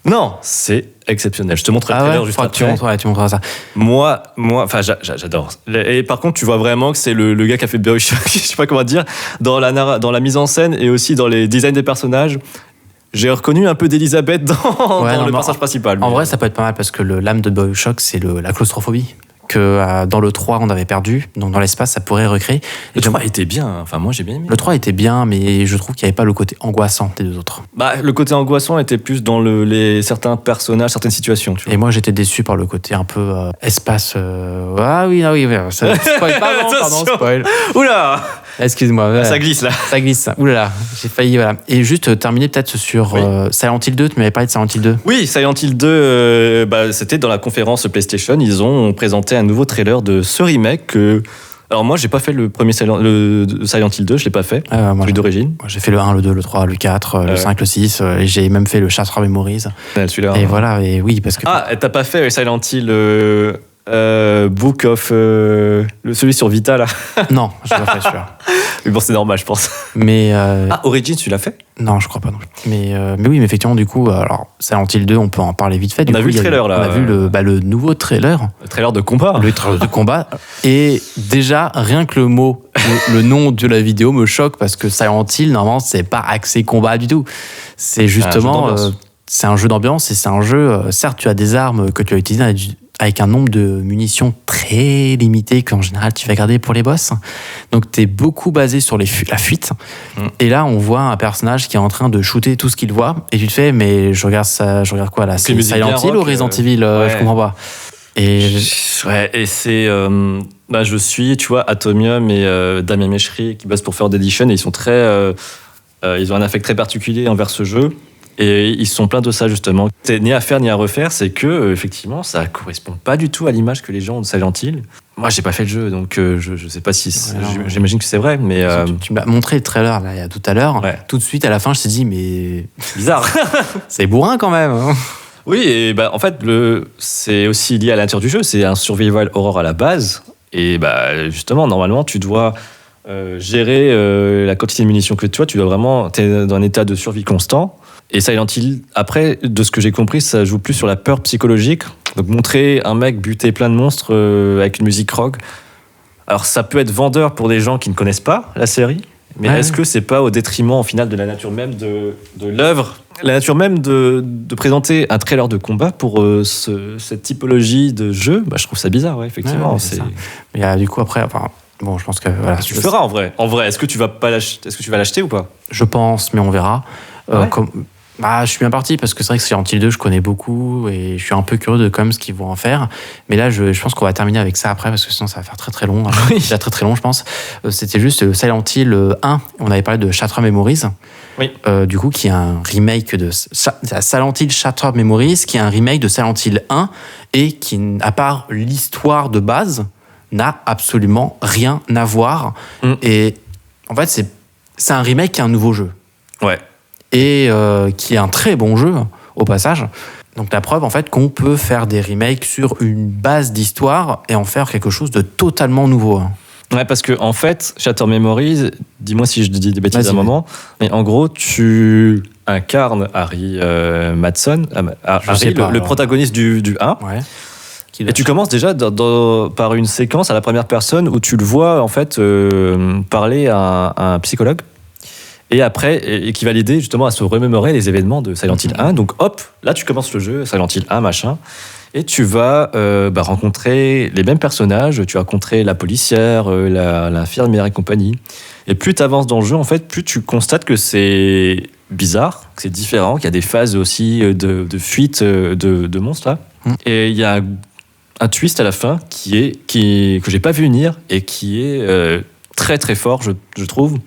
Non, c'est exceptionnel. Je te montrerai le trailer juste après. Tu montreras ça. Moi, j'adore. Et par contre, tu vois vraiment que c'est le gars qui a fait BioShock, je sais pas comment dire, dans la mise en scène et aussi dans les designs des personnages. J'ai reconnu un peu d'Elisabeth dans le personnage principal. En vrai, ça peut être pas mal parce que l'âme de BioShock, c'est la claustrophobie. Que dans le 3 on avait perdu, donc dans l'espace ça pourrait recréer. Le 3 était bien, enfin moi j'ai bien aimé. Le 3 était bien, mais je trouve qu'il n'y avait pas le côté angoissant des deux autres. Le côté angoissant était plus dans certains personnages, certaines situations. Tu vois. Et moi j'étais déçu par le côté un peu espace. Ah oui, ça spoil, pardon, spoil. Oula. Excuse-moi. Ça glisse là. Ça glisse. Oulala, j'ai failli, voilà. Et juste terminer peut-être sur Silent Hill 2, tu m'avais parlé de Silent Hill 2. Oui, Silent Hill 2, c'était dans la conférence PlayStation, ils ont présenté un nouveau trailer de ce remake. Alors moi, j'ai pas fait le premier Silent Hill 2, je l'ai pas fait, celui d'origine. Moi, j'ai fait le 1, le 2, le 3, le 4, le 5, le 6, et j'ai même fait le Shattered Memories. Celui-là. Et voilà, et oui, parce que... Ah, t'as pas fait Silent Hill Book of... celui sur Vita, là. Non, je l'ai pas fait celui-là. Mais bon, c'est normal, je pense. Mais Origins, tu l'as fait? Non, je crois pas non plus. Mais oui, mais effectivement, du coup, alors Silent Hill 2, on peut en parler vite fait. On a vu le trailer, là. On a vu le nouveau trailer. Le trailer de combat. Le trailer de combat. Et déjà, rien que le mot, le nom de la vidéo me choque parce que Silent Hill, normalement, c'est pas axé combat du tout. C'est justement... c'est un jeu d'ambiance et c'est un jeu... certes, tu as des armes que tu as utilisées avec un nombre de munitions très limité qu'en général tu vas garder pour les boss. Donc tu es beaucoup basé sur la fuite. Et là, on voit un personnage qui est en train de shooter tout ce qu'il voit. Et tu te fais, mais je regarde quoi là? C'est Silent Hill ou Resident Evil? Je comprends pas. Et c'est... je suis, tu vois, Atomium et Damien Méchery qui bossent pour Third Edition et ils sont ils ont un affect très particulier envers ce jeu. Et ils sont pleins de ça, justement. C'est ni à faire ni à refaire, c'est que, effectivement, ça correspond pas du tout à l'image que les gens ont de Silent Hill. Moi, j'ai pas fait le jeu, donc je sais pas si... J'imagine que c'est vrai, mais... Tu m'as montré le trailer, là, il y a tout à l'heure. Ouais. Tout de suite, à la fin, je t'ai dit, mais... Bizarre. C'est bourrin, quand même. Hein. Oui, et en fait, c'est aussi lié à la nature du jeu. C'est un survival horror à la base. Et justement, normalement, tu dois... gérer la quantité de munitions que tu as. Tu dois vraiment... T'es dans un état de survie constant. Et Silent Hill, après, de ce que j'ai compris, ça joue plus sur la peur psychologique. Donc montrer un mec buter plein de monstres avec une musique rock. Alors ça peut être vendeur pour des gens qui ne connaissent pas la série, mais est-ce que c'est pas au détriment, au final, de la nature même de l'œuvre, la nature même de présenter un trailer de combat pour cette typologie de jeu? Je trouve ça bizarre, effectivement. C'est ça. Mais du coup, après... Bon, je pense que... Voilà, tu le feras en vrai. En vrai, est-ce que tu vas l'acheter ou pas? Je pense, mais on verra. Je suis bien parti parce que c'est vrai que Silent Hill 2, je connais beaucoup et je suis un peu curieux de quand même ce qu'ils vont en faire. Mais là, je pense qu'on va terminer avec ça après parce que sinon ça va faire très très long. Déjà très très long, je pense. C'était juste Silent Hill 1. On avait parlé de Shattered Memories. Oui. Du coup, qui est un remake de Silent Hill Shattered Memories, qui est un remake de Silent Hill 1 et qui, à part l'histoire de base, n'a absolument rien à voir. Et en fait, c'est un remake qui est un nouveau jeu. Ouais. Et qui est un très bon jeu, au passage. Donc la preuve, en fait, qu'on peut faire des remakes sur une base d'histoire et en faire quelque chose de totalement nouveau. Ouais, parce que en fait, Shattered Memories, dis-moi si je dis des bêtises à un moment, mais en gros, tu incarnes Harry Madsen, le protagoniste du 1. Ouais. Et tu commences déjà par une séquence à la première personne où tu le vois en fait parler à un psychologue. Et après, et qui va l'aider justement à se remémorer les événements de Silent Hill 1. Donc hop, là tu commences le jeu, Silent Hill 1, machin. Et tu vas rencontrer les mêmes personnages, tu vas rencontrer la policière, l'infirmière et compagnie. Et plus tu avances dans le jeu, en fait, plus tu constates que c'est bizarre, que c'est différent, qu'il y a des phases aussi de fuite de monstres là. Et il y a un twist à la fin que j'ai pas vu venir et qui est très très fort, je trouve,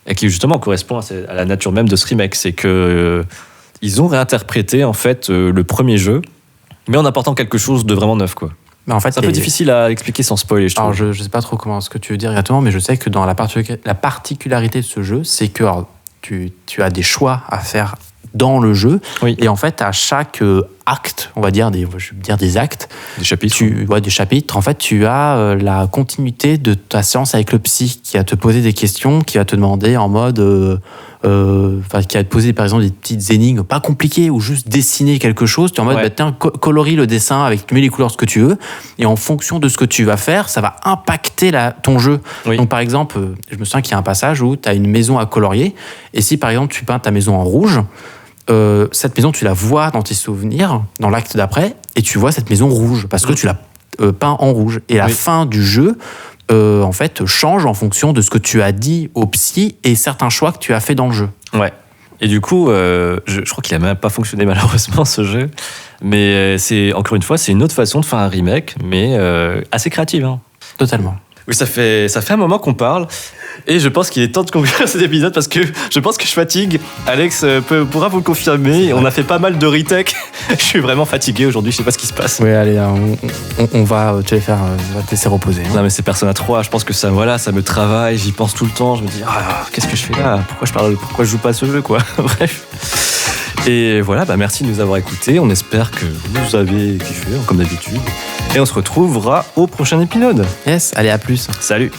et qui justement correspond à la nature même de ce remake. C'est que ils ont réinterprété en fait le premier jeu, mais en apportant quelque chose de vraiment neuf, quoi. Mais en fait, c'est un peu difficile à expliquer sans spoiler, je trouve. Alors, je sais pas trop ce que tu veux dire exactement, mais je sais que dans la particularité de ce jeu, c'est que tu as des choix à faire dans le jeu. Oui. Et en fait, à chaque acte, on va dire des actes, des chapitres. Des chapitres. En fait, tu as la continuité de ta séance avec le psy qui va te poser des questions, qui va te demander en mode, qui va te poser par exemple des petites énigmes pas compliquées ou juste dessiner quelque chose. Tu es en mode, tiens, colorie le dessin avec, tu mets les couleurs, ce que tu veux, et en fonction de ce que tu vas faire, ça va impacter ton jeu. Oui. Donc par exemple, je me souviens qu'il y a un passage où tu as une maison à colorier, et si par exemple tu peins ta maison en rouge, cette maison, tu la vois dans tes souvenirs, dans l'acte d'après, et tu vois cette maison rouge, parce que tu l'as peint en rouge. Et la fin du jeu, en fait, change en fonction de ce que tu as dit au psy et certains choix que tu as fait dans le jeu. Ouais. Et du coup, je crois qu'il a même pas fonctionné malheureusement, ce jeu. Mais encore une fois, c'est une autre façon de faire un remake, mais assez créative. Hein. Totalement. Oui, ça fait un moment qu'on parle. Et je pense qu'il est temps de conclure cet épisode parce que je pense que je fatigue. Alex pourra vous le confirmer. On a fait pas mal de retech. Je suis vraiment fatigué aujourd'hui. Je sais pas ce qui se passe. Oui, allez, on va te laisser reposer. Hein. Non, mais c'est Persona 3. Je pense que ça me travaille. J'y pense tout le temps. Je me dis, qu'est-ce que je fais là ? Pourquoi je joue pas à ce jeu, quoi ? Bref. Et voilà, merci de nous avoir écoutés. On espère que vous avez kiffé, comme d'habitude. Et on se retrouvera au prochain épisode. Yes, allez, à plus. Salut.